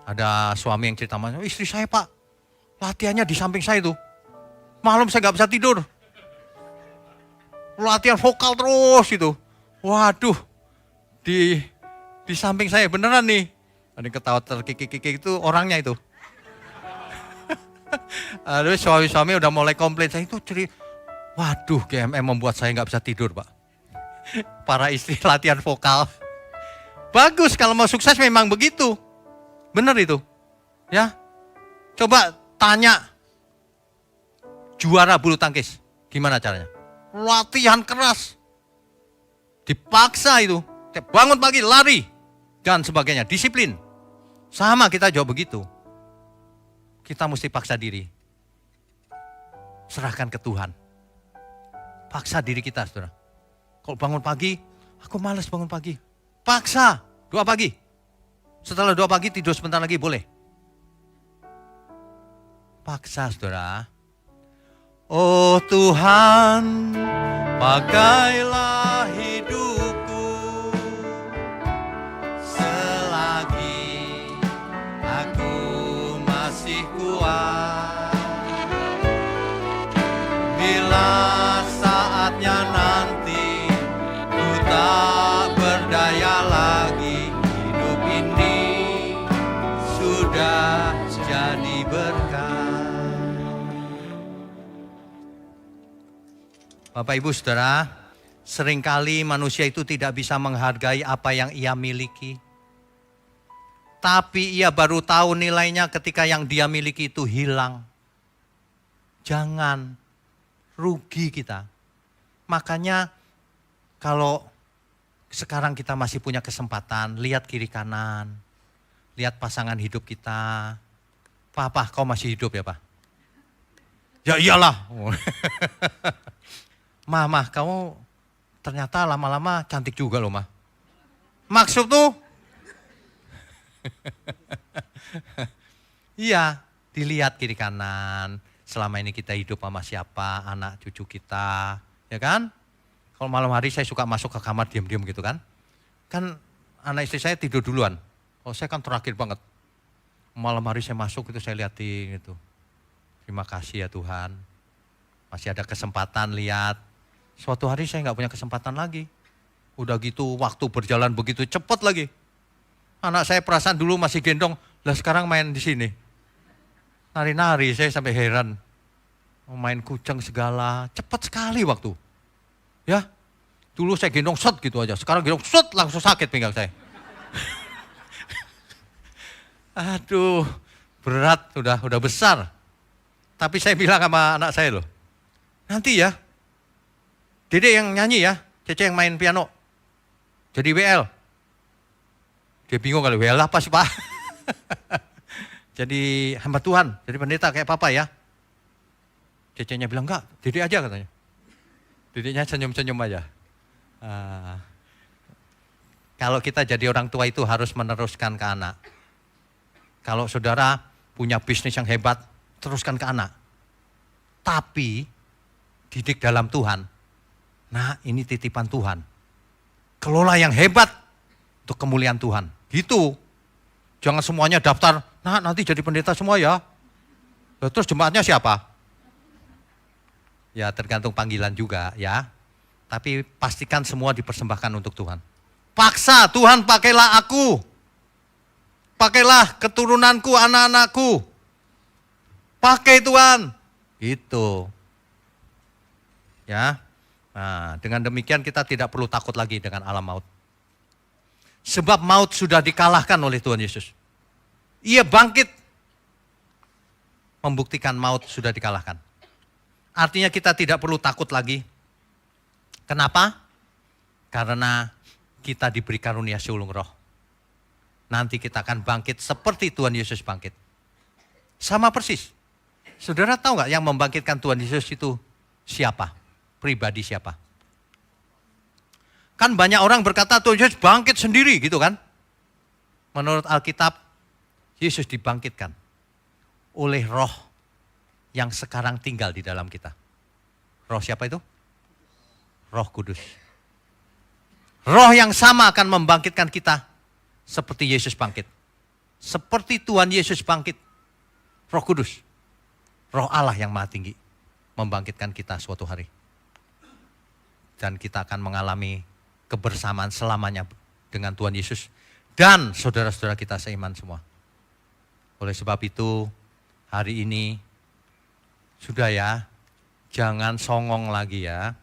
Ada suami yang cerita, istri saya pak, latihannya di samping saya tuh. Malam saya gak bisa tidur. Latihan vokal terus itu. Waduh, di samping saya beneran nih. Ada ketawa terkikik-kikik itu orangnya itu. Aduh, suami-suami udah mulai komplain. Saya itu waduh, GMM membuat saya gak bisa tidur pak. Para istri latihan vokal. Bagus, kalau mau sukses memang begitu. Benar itu. Ya. Coba tanya juara bulu tangkis. Gimana caranya? Latihan keras. Dipaksa itu. Bangun pagi, lari. Dan sebagainya. Disiplin. Sama kita jawab begitu. Kita mesti paksa diri. Serahkan ke Tuhan. Paksa diri kita, saudara. Kalau bangun pagi, aku malas bangun pagi. Paksa. Doa pagi. Setelah doa pagi tidur sebentar lagi boleh. Paksa saudara. Oh Tuhan, pakailah hidupku selagi aku masih kuat. Bila saatnya nanti ku tak berdaya lagi, hidup ini sudah jadi berkah. Bapak Ibu Saudara, seringkali manusia itu tidak bisa menghargai apa yang ia miliki. Tapi ia baru tahu nilainya ketika yang dia miliki itu hilang. Jangan rugi kita. Makanya kalau sekarang kita masih punya kesempatan, lihat kiri kanan. Lihat pasangan hidup kita. Papa, kau masih hidup ya Pak? Ya iyalah. Mama, kamu ternyata lama-lama cantik juga loh, Ma. Maksud tuh? Iya, dilihat kiri kanan. Selama ini kita hidup sama siapa, anak cucu kita, ya kan? Kalau malam hari saya suka masuk ke kamar diam-diam gitu kan. Kan anak istri saya tidur duluan. Oh saya kan terakhir banget. Malam hari saya masuk itu saya liatin gitu. Terima kasih ya Tuhan. Masih ada kesempatan lihat. Suatu hari saya nggak punya kesempatan lagi. Udah gitu waktu berjalan begitu cepat lagi. Anak saya perasaan dulu masih gendong, lah sekarang main di sini. Nari-nari, saya sampai heran. Main kucing segala, cepat sekali waktu. Ya, dulu saya gendong set gitu aja, sekarang gendong set langsung sakit pinggang saya. Aduh, berat, udah besar. Tapi saya bilang sama anak saya loh, nanti ya, Dede yang nyanyi ya, Cece yang main piano. Jadi WL. Dia bingung kali, WL apa sih Pak? Jadi hamba Tuhan, jadi pendeta kayak Papa ya. Cecenya bilang enggak, Dede aja katanya. Dedenya senyum-senyum aja. Kalau kita jadi orang tua itu harus meneruskan ke anak. Kalau saudara punya bisnis yang hebat, teruskan ke anak. Tapi didik dalam Tuhan. Nah, ini titipan Tuhan. Kelola yang hebat untuk kemuliaan Tuhan. Gitu. Jangan semuanya daftar, nah nanti jadi pendeta semua ya. Terus jemaatnya siapa? Ya tergantung panggilan juga ya. Tapi pastikan semua dipersembahkan untuk Tuhan. Paksa, Tuhan pakailah aku. Pakailah keturunanku, anak-anakku. Pakai Tuhan. Gitu. Ya. Nah, dengan demikian kita tidak perlu takut lagi dengan alam maut. Sebab maut sudah dikalahkan oleh Tuhan Yesus. Ia bangkit. Membuktikan maut sudah dikalahkan. Artinya kita tidak perlu takut lagi. Kenapa? Karena kita diberi karunia sulung roh. Nanti kita akan bangkit seperti Tuhan Yesus bangkit. Sama persis. Saudara tahu nggak yang membangkitkan Tuhan Yesus itu siapa? Pribadi siapa? Kan banyak orang berkata Tuhan Yesus bangkit sendiri gitu kan. Menurut Alkitab, Yesus dibangkitkan oleh roh yang sekarang tinggal di dalam kita. Roh siapa itu? Roh Kudus. Roh yang sama akan membangkitkan kita seperti Yesus bangkit. Seperti Tuhan Yesus bangkit. Roh Kudus. Roh Allah yang Maha Tinggi membangkitkan kita suatu hari. Dan kita akan mengalami kebersamaan selamanya dengan Tuhan Yesus dan saudara-saudara kita seiman semua. Oleh sebab itu, hari ini sudah ya, jangan songong lagi ya.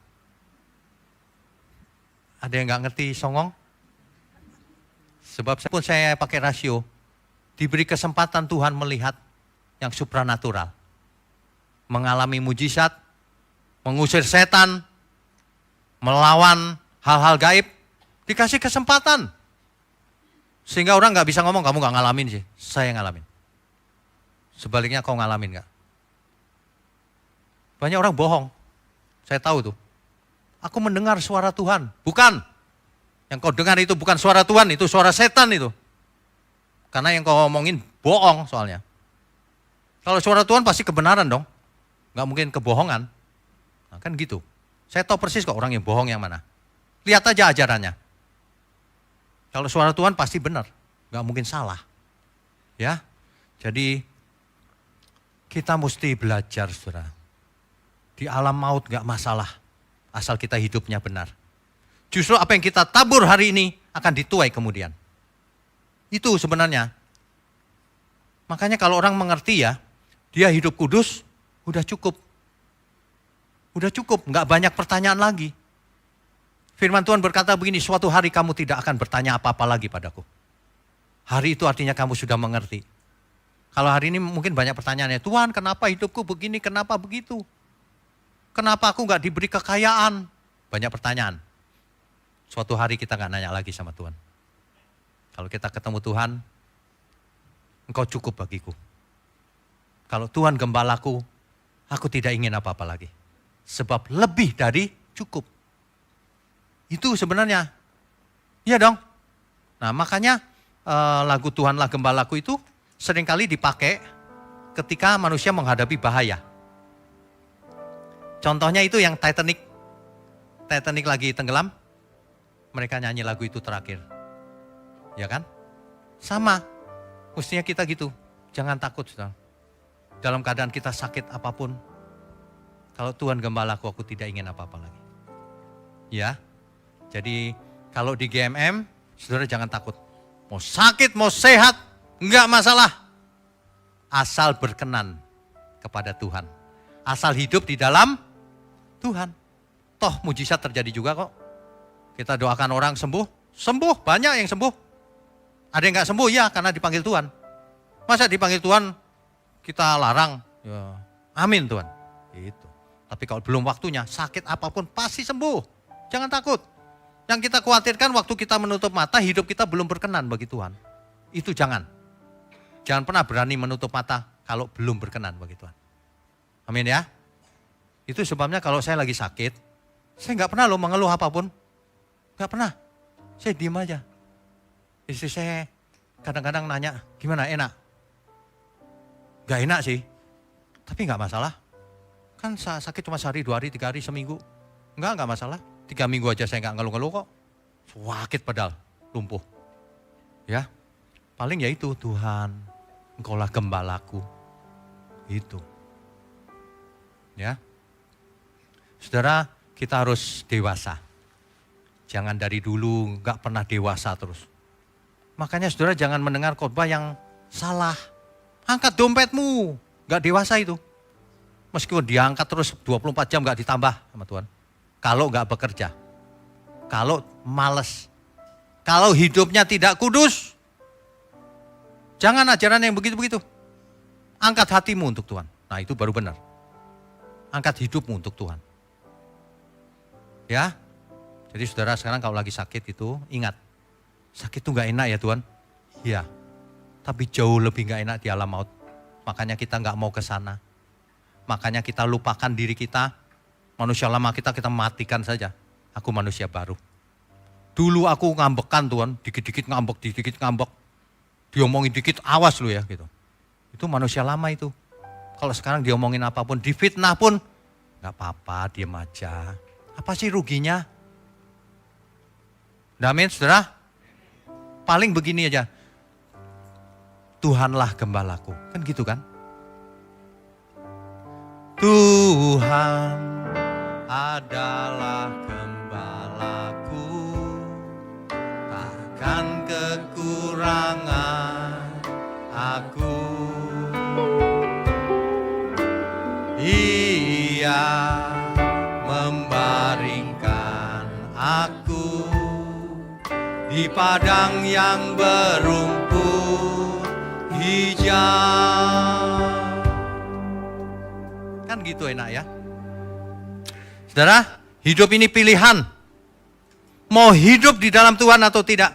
Ada yang nggak ngerti songong? Sebab saya pakai rasio, diberi kesempatan Tuhan melihat yang supranatural. Mengalami mujizat, mengusir setan, melawan hal-hal gaib, dikasih kesempatan. Sehingga orang nggak bisa ngomong, kamu nggak ngalamin sih, saya ngalamin. Sebaliknya kau ngalamin nggak? Banyak orang bohong, saya tahu tuh. Aku mendengar suara Tuhan, bukan. Yang kau dengar itu bukan suara Tuhan, itu suara setan itu. Karena yang kau ngomongin bohong soalnya. Kalau suara Tuhan pasti kebenaran dong, nggak mungkin kebohongan. Nah, kan gitu. Saya tahu persis kok orang yang bohong yang mana. Lihat aja ajarannya. Kalau suara Tuhan pasti benar, nggak mungkin salah. Ya, jadi kita mesti belajar, saudara. Di alam maut nggak masalah, asal kita hidupnya benar. Justru apa yang kita tabur hari ini akan dituai kemudian. Itu sebenarnya. Makanya kalau orang mengerti ya, dia hidup kudus, udah cukup. Udah cukup, nggak banyak pertanyaan lagi. Firman Tuhan berkata begini, suatu hari kamu tidak akan bertanya apa-apa lagi padaku. Hari itu artinya kamu sudah mengerti. Kalau hari ini mungkin banyak pertanyaannya, Tuhan kenapa hidupku begini, kenapa begitu? Kenapa aku nggak diberi kekayaan? Banyak pertanyaan. Suatu hari kita nggak nanya lagi sama Tuhan. Kalau kita ketemu Tuhan, Engkau cukup bagiku. Kalau Tuhan gembalaku, aku tidak ingin apa-apa lagi. Sebab lebih dari cukup. Itu sebenarnya. Iya dong. Nah makanya lagu Tuhanlah Gembalaku itu seringkali dipakai ketika manusia menghadapi bahaya. Contohnya itu yang Titanic. Titanic lagi tenggelam, mereka nyanyi lagu itu terakhir. Ya kan? Sama. Mestinya kita gitu. Jangan takut, saudara. Dalam keadaan kita sakit apapun, kalau Tuhan gembalaku, aku tidak ingin apa-apa lagi. Ya. Jadi kalau di GMM, saudara jangan takut. Mau sakit, mau sehat, enggak masalah. Asal berkenan kepada Tuhan. Asal hidup di dalam Tuhan. Toh mujizat terjadi juga kok. Kita doakan orang sembuh, sembuh, banyak yang sembuh. Ada yang enggak sembuh, ya karena dipanggil Tuhan. Masa dipanggil Tuhan kita larang? Ya, amin Tuhan. Gitu. Tapi kalau belum waktunya, sakit apapun pasti sembuh. Jangan takut. Yang kita khawatirkan waktu kita menutup mata, hidup kita belum berkenan bagi Tuhan. Itu jangan. Jangan pernah berani menutup mata kalau belum berkenan bagi Tuhan. Amin ya. Itu sebabnya kalau saya lagi sakit, saya nggak pernah loh mengeluh apapun. Nggak pernah. Saya diem aja. Istri saya kadang-kadang nanya, gimana enak? Gak enak sih, tapi gak masalah. Kan sakit cuma sehari, 2 hari, 3 hari, seminggu. Enggak masalah. 3 minggu aja saya enggak ngeluh-ngeluh kok. Sakit padahal, lumpuh. Ya, paling ya itu, Tuhan, Engkaulah gembalaku. Itu. Ya. Saudara, kita harus dewasa. Jangan dari dulu enggak pernah dewasa terus. Makanya saudara jangan mendengar khotbah yang salah. Angkat dompetmu, enggak dewasa itu. Meskipun diangkat terus 24 jam enggak ditambah sama Tuhan. Kalau enggak bekerja. Kalau malas. Kalau hidupnya tidak kudus. Jangan ajaran yang begitu-begitu. Angkat hatimu untuk Tuhan. Nah itu baru benar. Angkat hidupmu untuk Tuhan. Ya. Jadi saudara sekarang kalau lagi sakit itu ingat. Sakit itu enggak enak ya Tuhan. Iya. Tapi jauh lebih enggak enak di alam maut. Makanya kita enggak mau ke sana. Makanya kita lupakan diri kita. Manusia lama kita matikan saja. Aku manusia baru. Dulu aku ngambekan Tuhan, dikit-dikit ngambek, dikit-dikit ngambek. Diomongin dikit, awas lu ya gitu. Itu manusia lama itu. Kalau sekarang diomongin apapun, difitnah pun, gak apa-apa, diam aja. Apa sih ruginya? Amin, saudara? Paling begini aja. Tuhanlah gembalaku. Kan gitu kan? Tuhan adalah gembalaku, takkan kekurangan aku. Ia membaringkan aku di padang yang berumput hijau. Kan gitu enak ya. Saudara, hidup ini pilihan. Mau hidup di dalam Tuhan atau tidak.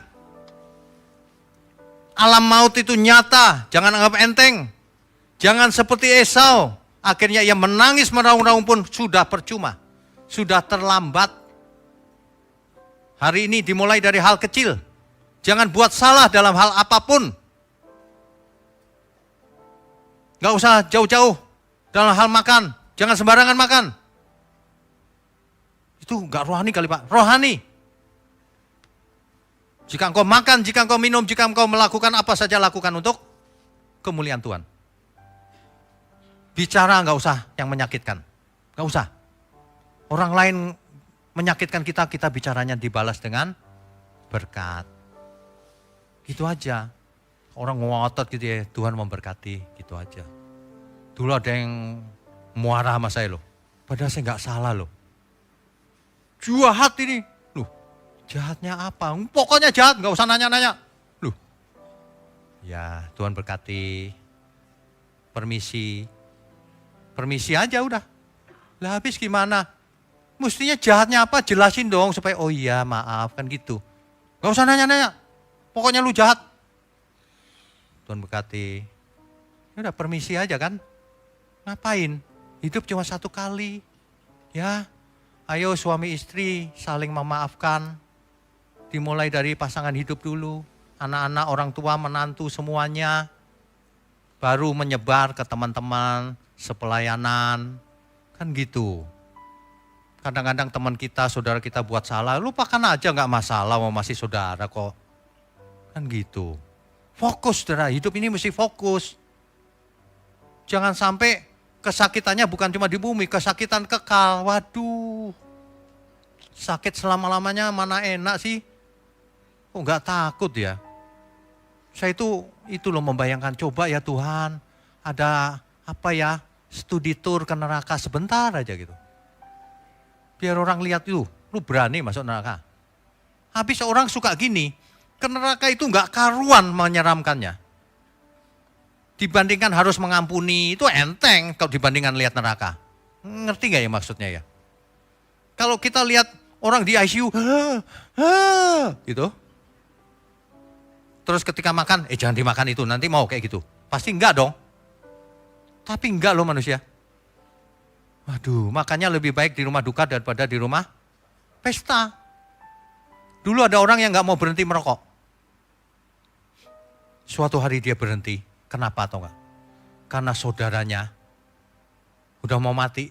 Alam maut itu nyata, jangan anggap enteng. Jangan seperti Esau, akhirnya ia menangis meraung-raung pun sudah percuma. Sudah terlambat. Hari ini dimulai dari hal kecil. Jangan buat salah dalam hal apapun. Gak usah jauh-jauh dalam hal makan. Jangan sembarangan makan. Itu gak rohani kali Pak, rohani. Jika engkau makan, jika engkau minum, jika engkau melakukan apa saja lakukan untuk kemuliaan Tuhan. Bicara gak usah yang menyakitkan, gak usah. Orang lain menyakitkan kita, kita bicaranya dibalas dengan berkat. Gitu aja. Orang ngotot gitu ya, Tuhan memberkati, gitu aja. Dulu ada yang marah sama saya loh, padahal saya gak salah loh. Jahat ini. Loh, jahatnya apa? Pokoknya jahat, gak usah nanya-nanya. Loh, ya Tuhan berkati. Permisi. Permisi aja udah. Lah habis gimana? Mestinya jahatnya apa? Jelasin dong supaya oh iya maaf kan gitu. Gak usah nanya-nanya. Pokoknya lu jahat. Tuhan berkati. Ya udah permisi aja kan. Ngapain? Hidup cuma satu kali. Ya. Ayo suami istri saling memaafkan. Dimulai dari pasangan hidup dulu. Anak-anak, orang tua, menantu semuanya. Baru menyebar ke teman-teman, sepelayanan. Kan gitu. Kadang-kadang teman kita, saudara kita buat salah. Lupakan aja gak masalah, masih saudara kok. Kan gitu. Fokus saudara, hidup ini mesti fokus. Jangan sampai kesakitannya bukan cuma di bumi, kesakitan kekal. Waduh, sakit selama-lamanya mana enak sih? Kok gak takut ya? Saya itu loh membayangkan, coba ya Tuhan, ada apa ya, studi tour ke neraka sebentar aja gitu. Biar orang lihat itu, lu berani masuk neraka. Habis orang suka gini, ke neraka itu gak karuan menyeramkannya. Dibandingkan harus mengampuni, itu enteng kalau dibandingkan lihat neraka. Ngerti gak ya maksudnya ya? Kalau kita lihat orang di ICU, gitu. Terus ketika makan, jangan dimakan itu, nanti mau kayak gitu. Pasti enggak dong. Tapi enggak loh manusia. Waduh, makanya lebih baik di rumah duka daripada di rumah pesta. Dulu ada orang yang gak mau berhenti merokok. Suatu hari dia berhenti. Kenapa atau enggak? Karena saudaranya udah mau mati,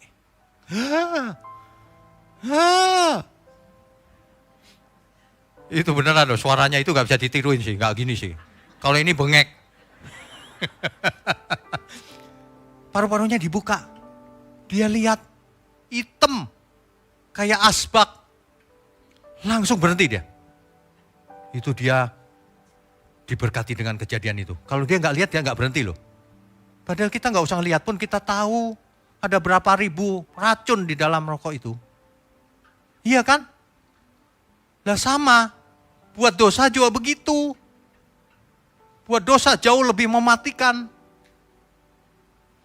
Itu beneran loh, suaranya itu gak bisa ditiruin sih, gak gini sih. Kalau ini bengek. Paru-parunya dibuka. Dia lihat hitam kayak asbak. Langsung berhenti dia. Itu dia diberkati dengan kejadian itu. Kalau dia gak lihat, dia gak berhenti loh. Padahal kita gak usah lihat pun kita tahu ada berapa ribu racun di dalam rokok itu. Iya kan? Lah sama, buat dosa juga begitu. Buat dosa jauh lebih mematikan.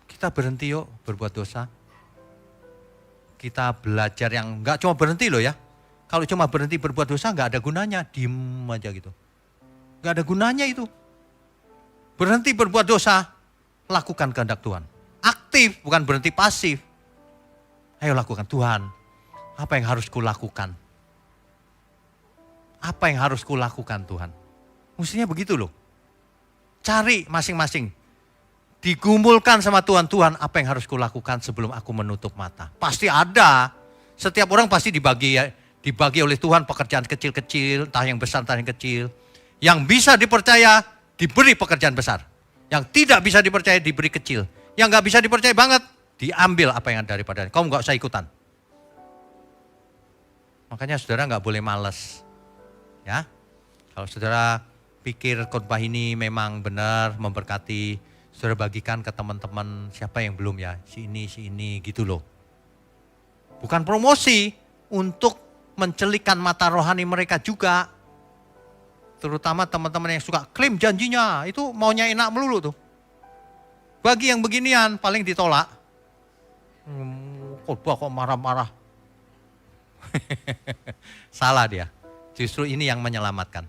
Kita berhenti yuk berbuat dosa. Kita belajar yang gak cuma berhenti loh ya. Kalau cuma berhenti berbuat dosa gak ada gunanya, diem aja gitu. Gak ada gunanya itu. Berhenti berbuat dosa, lakukan kehendak Tuhan. Aktif, bukan berhenti pasif. Ayo lakukan, Tuhan, apa yang harus kulakukan? Apa yang harus kulakukan Tuhan? Mestinya begitu loh. Cari masing-masing. Digumulkan sama Tuhan, Tuhan apa yang harus kulakukan sebelum aku menutup mata? Pasti ada. Setiap orang pasti dibagi oleh Tuhan pekerjaan kecil-kecil, entah yang besar, entah yang kecil. Yang bisa dipercaya, diberi pekerjaan besar. Yang tidak bisa dipercaya, diberi kecil. Yang gak bisa dipercaya banget, diambil apa yang daripada. Kamu gak usah ikutan. Makanya saudara gak boleh males. Ya, kalau saudara pikir khotbah ini memang benar, memberkati, saudara bagikan ke teman-teman siapa yang belum ya, si ini gitu loh. Bukan promosi, untuk mencelikan mata rohani mereka juga. Terutama teman-teman yang suka klaim janjinya, itu maunya enak melulu tuh. Bagi yang beginian paling ditolak. Khotbah kok marah-marah. Salah dia. Justru ini yang menyelamatkan.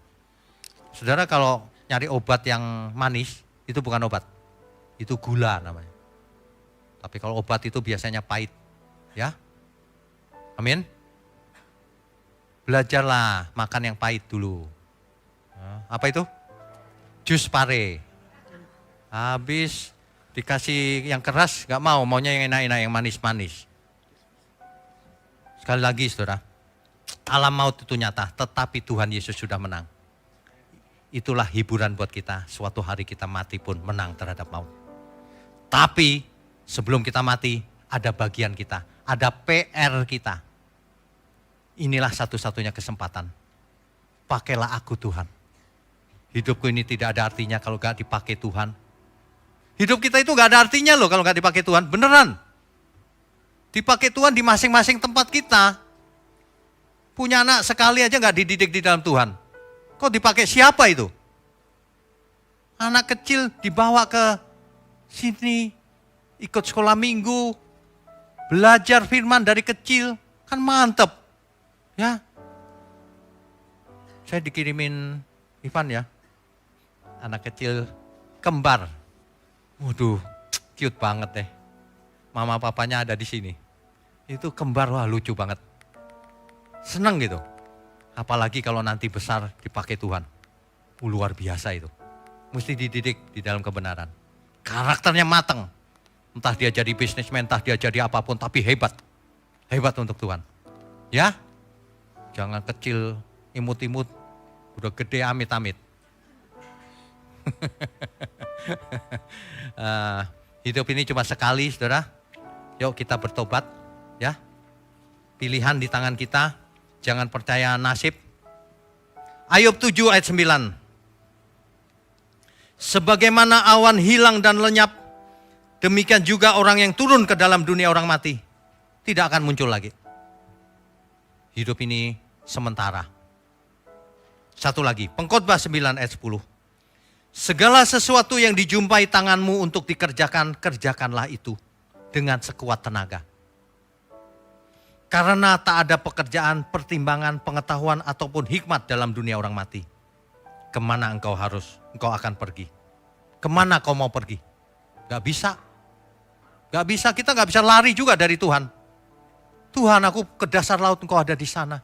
Saudara kalau nyari obat yang manis, itu bukan obat. Itu gula namanya. Tapi kalau obat itu biasanya pahit. Ya. Amin. Belajarlah makan yang pahit dulu. Apa itu? Jus pare. Habis dikasih yang keras gak mau, maunya yang enak-enak, yang manis-manis. Sekali lagi saudara, alam maut itu nyata, tetapi Tuhan Yesus sudah menang. Itulah hiburan buat kita, suatu hari kita mati pun menang terhadap maut. Tapi sebelum kita mati, ada bagian kita, ada PR kita. Inilah satu-satunya kesempatan. Pakailah aku Tuhan. Hidupku ini tidak ada artinya kalau gak dipakai Tuhan. Hidup kita itu gak ada artinya loh kalau gak dipakai Tuhan, beneran. Dipakai Tuhan di masing-masing tempat kita. Punya anak sekali aja gak dididik di dalam Tuhan. Kok dipakai siapa itu? Anak kecil dibawa ke sini, ikut sekolah minggu, belajar firman dari kecil, kan mantep. Ya, saya dikirimin Ivan ya, anak kecil kembar. Waduh, cute banget deh. Mama papanya ada di sini. Itu kembar, wah lucu banget. Seneng gitu. Apalagi kalau nanti besar dipakai Tuhan. Luar biasa itu. Mesti dididik di dalam kebenaran. Karakternya matang. Entah dia jadi bisnismen, entah dia jadi apapun, tapi hebat. Hebat untuk Tuhan. Ya, jangan kecil, imut-imut, udah gede amit-amit. Hidup ini cuma sekali, saudara. Yuk kita bertobat, ya. Pilihan di tangan kita, jangan percaya nasib. Ayub 7 ayat 9. Sebagaimana awan hilang dan lenyap, demikian juga orang yang turun ke dalam dunia orang mati, tidak akan muncul lagi. Hidup ini sementara. Satu lagi, Pengkhotbah 9 ayat 10. Segala sesuatu yang dijumpai tanganmu untuk dikerjakan, kerjakanlah itu dengan sekuat tenaga. Karena tak ada pekerjaan, pertimbangan, pengetahuan, ataupun hikmat dalam dunia orang mati. Kemana engkau akan pergi? Kemana kau mau pergi? Gak bisa. Gak bisa, kita gak bisa lari juga dari Tuhan. Tuhan, aku ke dasar laut, engkau ada di sana.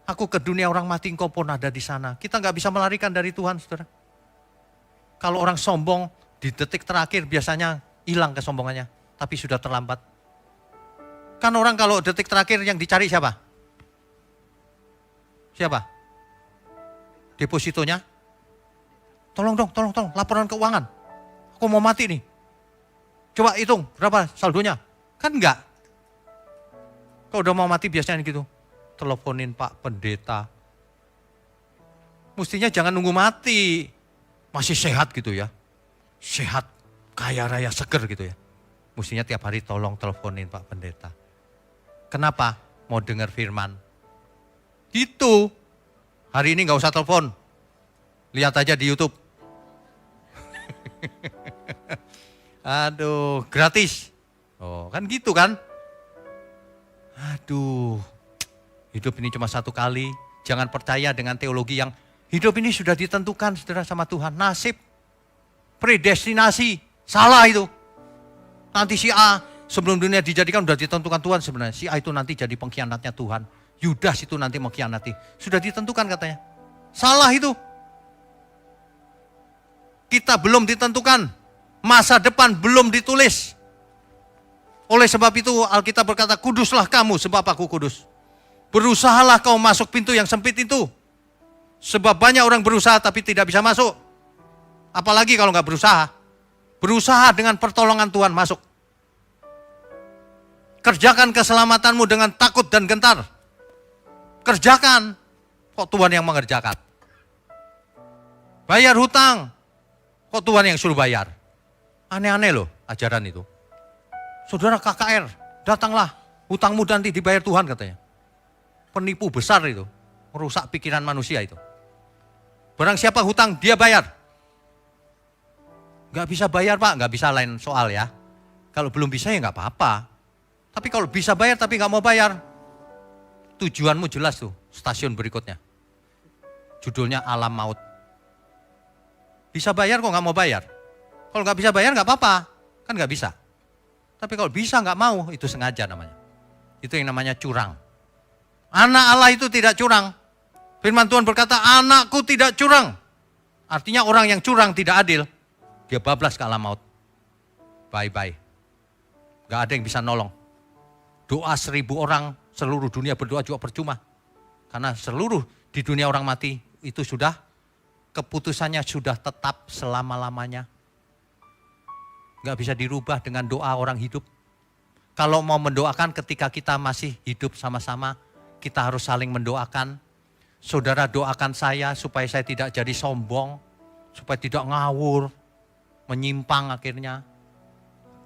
Aku ke dunia orang mati, engkau pun ada di sana. Kita gak bisa melarikan dari Tuhan, saudara. Kalau orang sombong, di detik terakhir biasanya hilang kesombongannya. Tapi sudah terlambat. Kan orang kalau detik terakhir yang dicari siapa? Siapa? Depositonya? Tolong dong, laporan keuangan. Aku mau mati nih. Coba hitung berapa saldonya. Kan enggak. Kalau udah mau mati biasanya gitu. Teleponin Pak Pendeta. Mestinya jangan nunggu mati. Masih sehat gitu ya. Sehat, kaya raya, seger gitu ya. Mestinya tiap hari tolong teleponin Pak Pendeta. Kenapa? Mau dengar firman. Gitu. Hari ini gak usah telepon. Lihat aja di YouTube. Aduh, gratis. Oh, kan gitu kan? Aduh, hidup ini cuma satu kali. Jangan percaya dengan teologi yang hidup ini sudah ditentukan saudara sama Tuhan. Nasib, predestinasi, salah itu. Nanti si A sebelum dunia dijadikan sudah ditentukan Tuhan sebenarnya. Si A itu nanti jadi pengkhianatnya Tuhan. Yudas itu nanti mengkhianati. Sudah ditentukan katanya. Salah itu. Kita belum ditentukan. Masa depan belum ditulis. Oleh sebab itu Alkitab berkata, kuduslah kamu sebab aku kudus. Berusahalah kau masuk pintu yang sempit itu. Sebab banyak orang berusaha tapi tidak bisa masuk. Apalagi kalau nggak berusaha. Berusaha dengan pertolongan Tuhan masuk. Kerjakan keselamatanmu dengan takut dan gentar. Kerjakan. Kok Tuhan yang mengerjakan? Bayar hutang. Kok Tuhan yang suruh bayar? Aneh-aneh loh ajaran itu. Saudara KKR, datanglah. Hutangmu nanti dibayar Tuhan katanya. Penipu besar itu. Merusak pikiran manusia itu. Barang siapa hutang, dia bayar. Gak bisa bayar Pak, gak bisa lain soal ya. Kalau belum bisa ya gak apa-apa. Tapi kalau bisa bayar tapi gak mau bayar. Tujuanmu jelas tuh, stasiun berikutnya. Judulnya Alam Maut. Bisa bayar kok gak mau bayar. Kalau gak bisa bayar gak apa-apa, kan gak bisa. Tapi kalau bisa gak mau, itu sengaja namanya. Itu yang namanya curang. Anak Allah itu tidak curang. Firman Tuhan berkata, anakku tidak curang. Artinya orang yang curang tidak adil. Dia bablas ke alam maut. Bye-bye. Gak ada yang bisa nolong. Doa 1000 orang, seluruh dunia berdoa juga percuma. Karena seluruh di dunia orang mati, itu sudah, keputusannya sudah tetap selama-lamanya. Gak bisa dirubah dengan doa orang hidup. Kalau mau mendoakan ketika kita masih hidup sama-sama, kita harus saling mendoakan. Saudara doakan saya supaya saya tidak jadi sombong, supaya tidak ngawur, menyimpang akhirnya.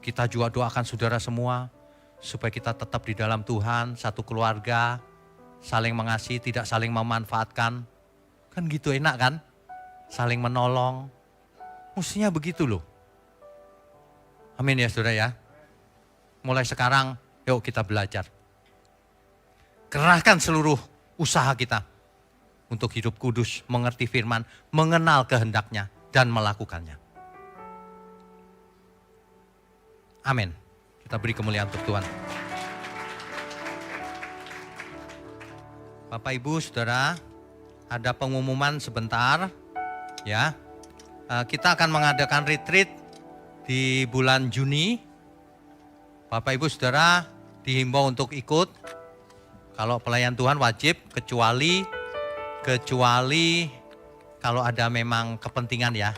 Kita juga doakan saudara semua, supaya kita tetap di dalam Tuhan, satu keluarga, saling mengasihi, tidak saling memanfaatkan. Kan gitu enak kan? Saling menolong. Mestinya begitu loh. Amin ya saudara ya. Mulai sekarang, yuk kita belajar. Kerahkan seluruh usaha kita untuk hidup kudus, mengerti firman, mengenal kehendaknya, dan melakukannya. Amin. Kita beri kemuliaan untuk Tuhan. Bapak Ibu Saudara, ada pengumuman sebentar. Ya, kita akan mengadakan retreat di bulan Juni. Bapak Ibu Saudara dihimbau untuk ikut. Kalau pelayan Tuhan wajib, kecuali kalau ada memang kepentingan ya.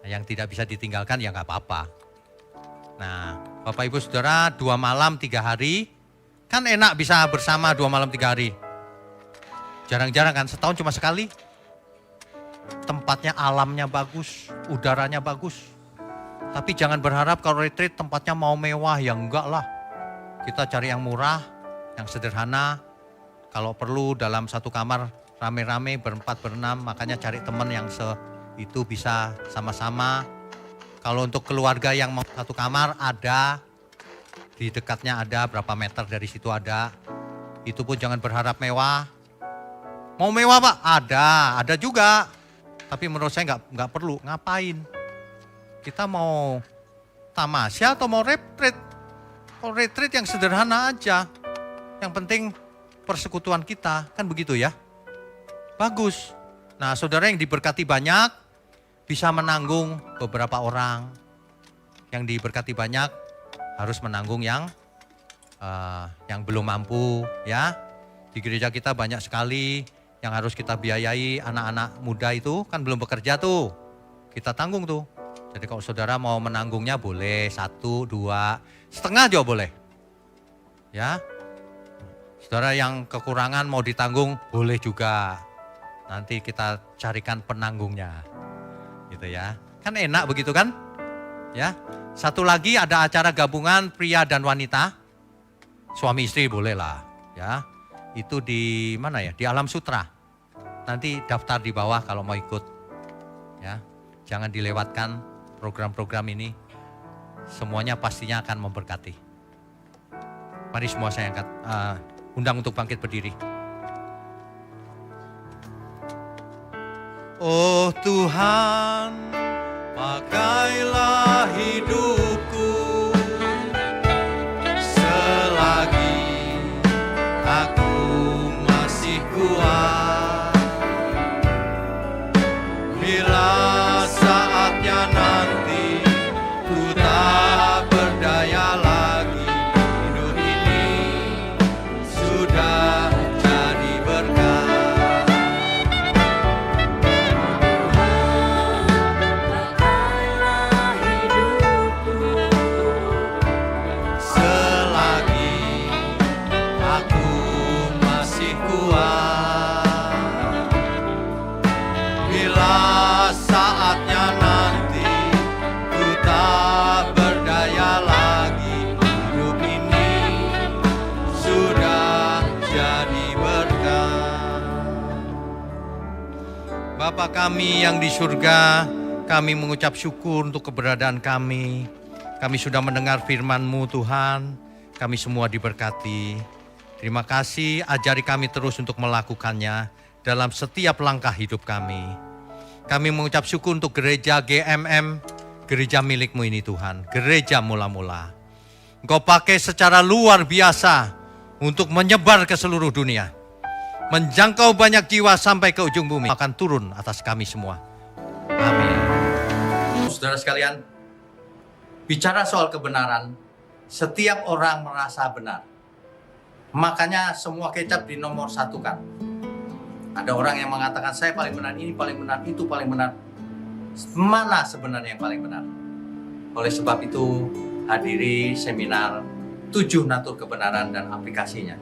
Yang tidak bisa ditinggalkan ya nggak apa-apa. Nah, Bapak Ibu Saudara 2 malam 3 hari. Kan enak bisa bersama 2 malam 3 hari. Jarang-jarang kan, setahun cuma sekali. Tempatnya alamnya bagus, udaranya bagus. Tapi jangan berharap kalau retreat tempatnya mau mewah, ya enggak lah. Kita cari yang murah, yang sederhana. Kalau perlu dalam satu kamar rame-rame berempat berenam, makanya cari teman yang itu bisa sama-sama. Kalau untuk keluarga yang mau satu kamar ada, di dekatnya ada, berapa meter dari situ ada. Itu pun jangan berharap mewah. Mau mewah Pak? Ada juga. Tapi menurut saya nggak perlu, ngapain? Kita mau tamasya atau mau retreat? Kalau retreat yang sederhana aja. Yang penting persekutuan kita, kan begitu ya. Bagus. Nah saudara yang diberkati banyak, bisa menanggung beberapa orang. Yang diberkati banyak, harus menanggung yang yang belum mampu ya. Di gereja kita banyak sekali yang harus kita biayai, anak-anak muda itu kan belum bekerja tuh. Kita tanggung tuh. Jadi kalau saudara mau menanggungnya boleh 1, 2, setengah juga boleh. Ya. Saudara yang kekurangan mau ditanggung boleh juga. Nanti kita carikan penanggungnya. Gitu ya. Kan enak begitu kan? Ya. Satu lagi ada acara gabungan pria dan wanita. Suami istri boleh lah, ya. Itu di mana ya? Di Alam Sutra. Nanti daftar di bawah kalau mau ikut. Ya. Jangan dilewatkan program-program ini. Semuanya pastinya akan memberkati. Mari semua saya angkat undang untuk bangkit berdiri. Oh Tuhan, pakailah hidupku selagi aku masih kuat. Bila saatnya nanti ku tak berdaya lagi, hidup ini sudah jadi berkat. Bapa kami yang di surga, kami mengucap syukur untuk keberadaan kami. Kami sudah mendengar firman-Mu Tuhan, kami semua diberkati. Terima kasih, ajari kami terus untuk melakukannya dalam setiap langkah hidup kami. Kami mengucap syukur untuk gereja GMM, gereja milik-Mu ini Tuhan, gereja mula-mula. Engkau pakai secara luar biasa untuk menyebar ke seluruh dunia. Menjangkau banyak jiwa sampai ke ujung bumi, akan turun atas kami semua. Amin. Saudara sekalian, bicara soal kebenaran, setiap orang merasa benar. Makanya semua kecap di nomor 1 kan. Ada orang yang mengatakan saya paling benar, ini paling benar, itu paling benar. Mana sebenarnya yang paling benar? Oleh sebab itu, hadiri seminar 7 natur kebenaran dan aplikasinya.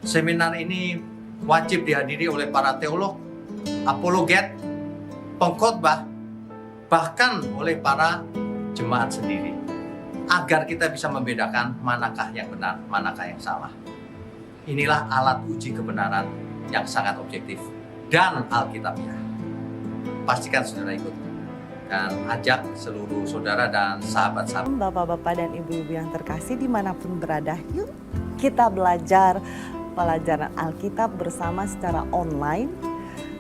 Seminar ini wajib dihadiri oleh para teolog, apologet, pengkhotbah, bahkan oleh para jemaat sendiri. Agar kita bisa membedakan manakah yang benar, manakah yang salah. Inilah alat uji kebenaran yang sangat objektif dan alkitabiah. Pastikan saudara ikut dan ajak seluruh saudara dan sahabat-sahabat. Bapak-bapak dan ibu-ibu yang terkasih dimanapun berada, yuk kita belajar pelajaran Alkitab bersama secara online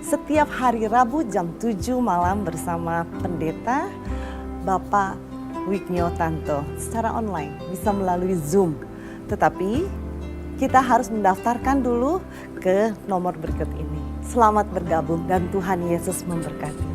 setiap hari Rabu jam 7 malam bersama pendeta Bapak Wignio Tanto secara online, bisa melalui Zoom. Tetapi kita harus mendaftarkan dulu ke nomor berikut ini. Selamat bergabung dan Tuhan Yesus memberkati.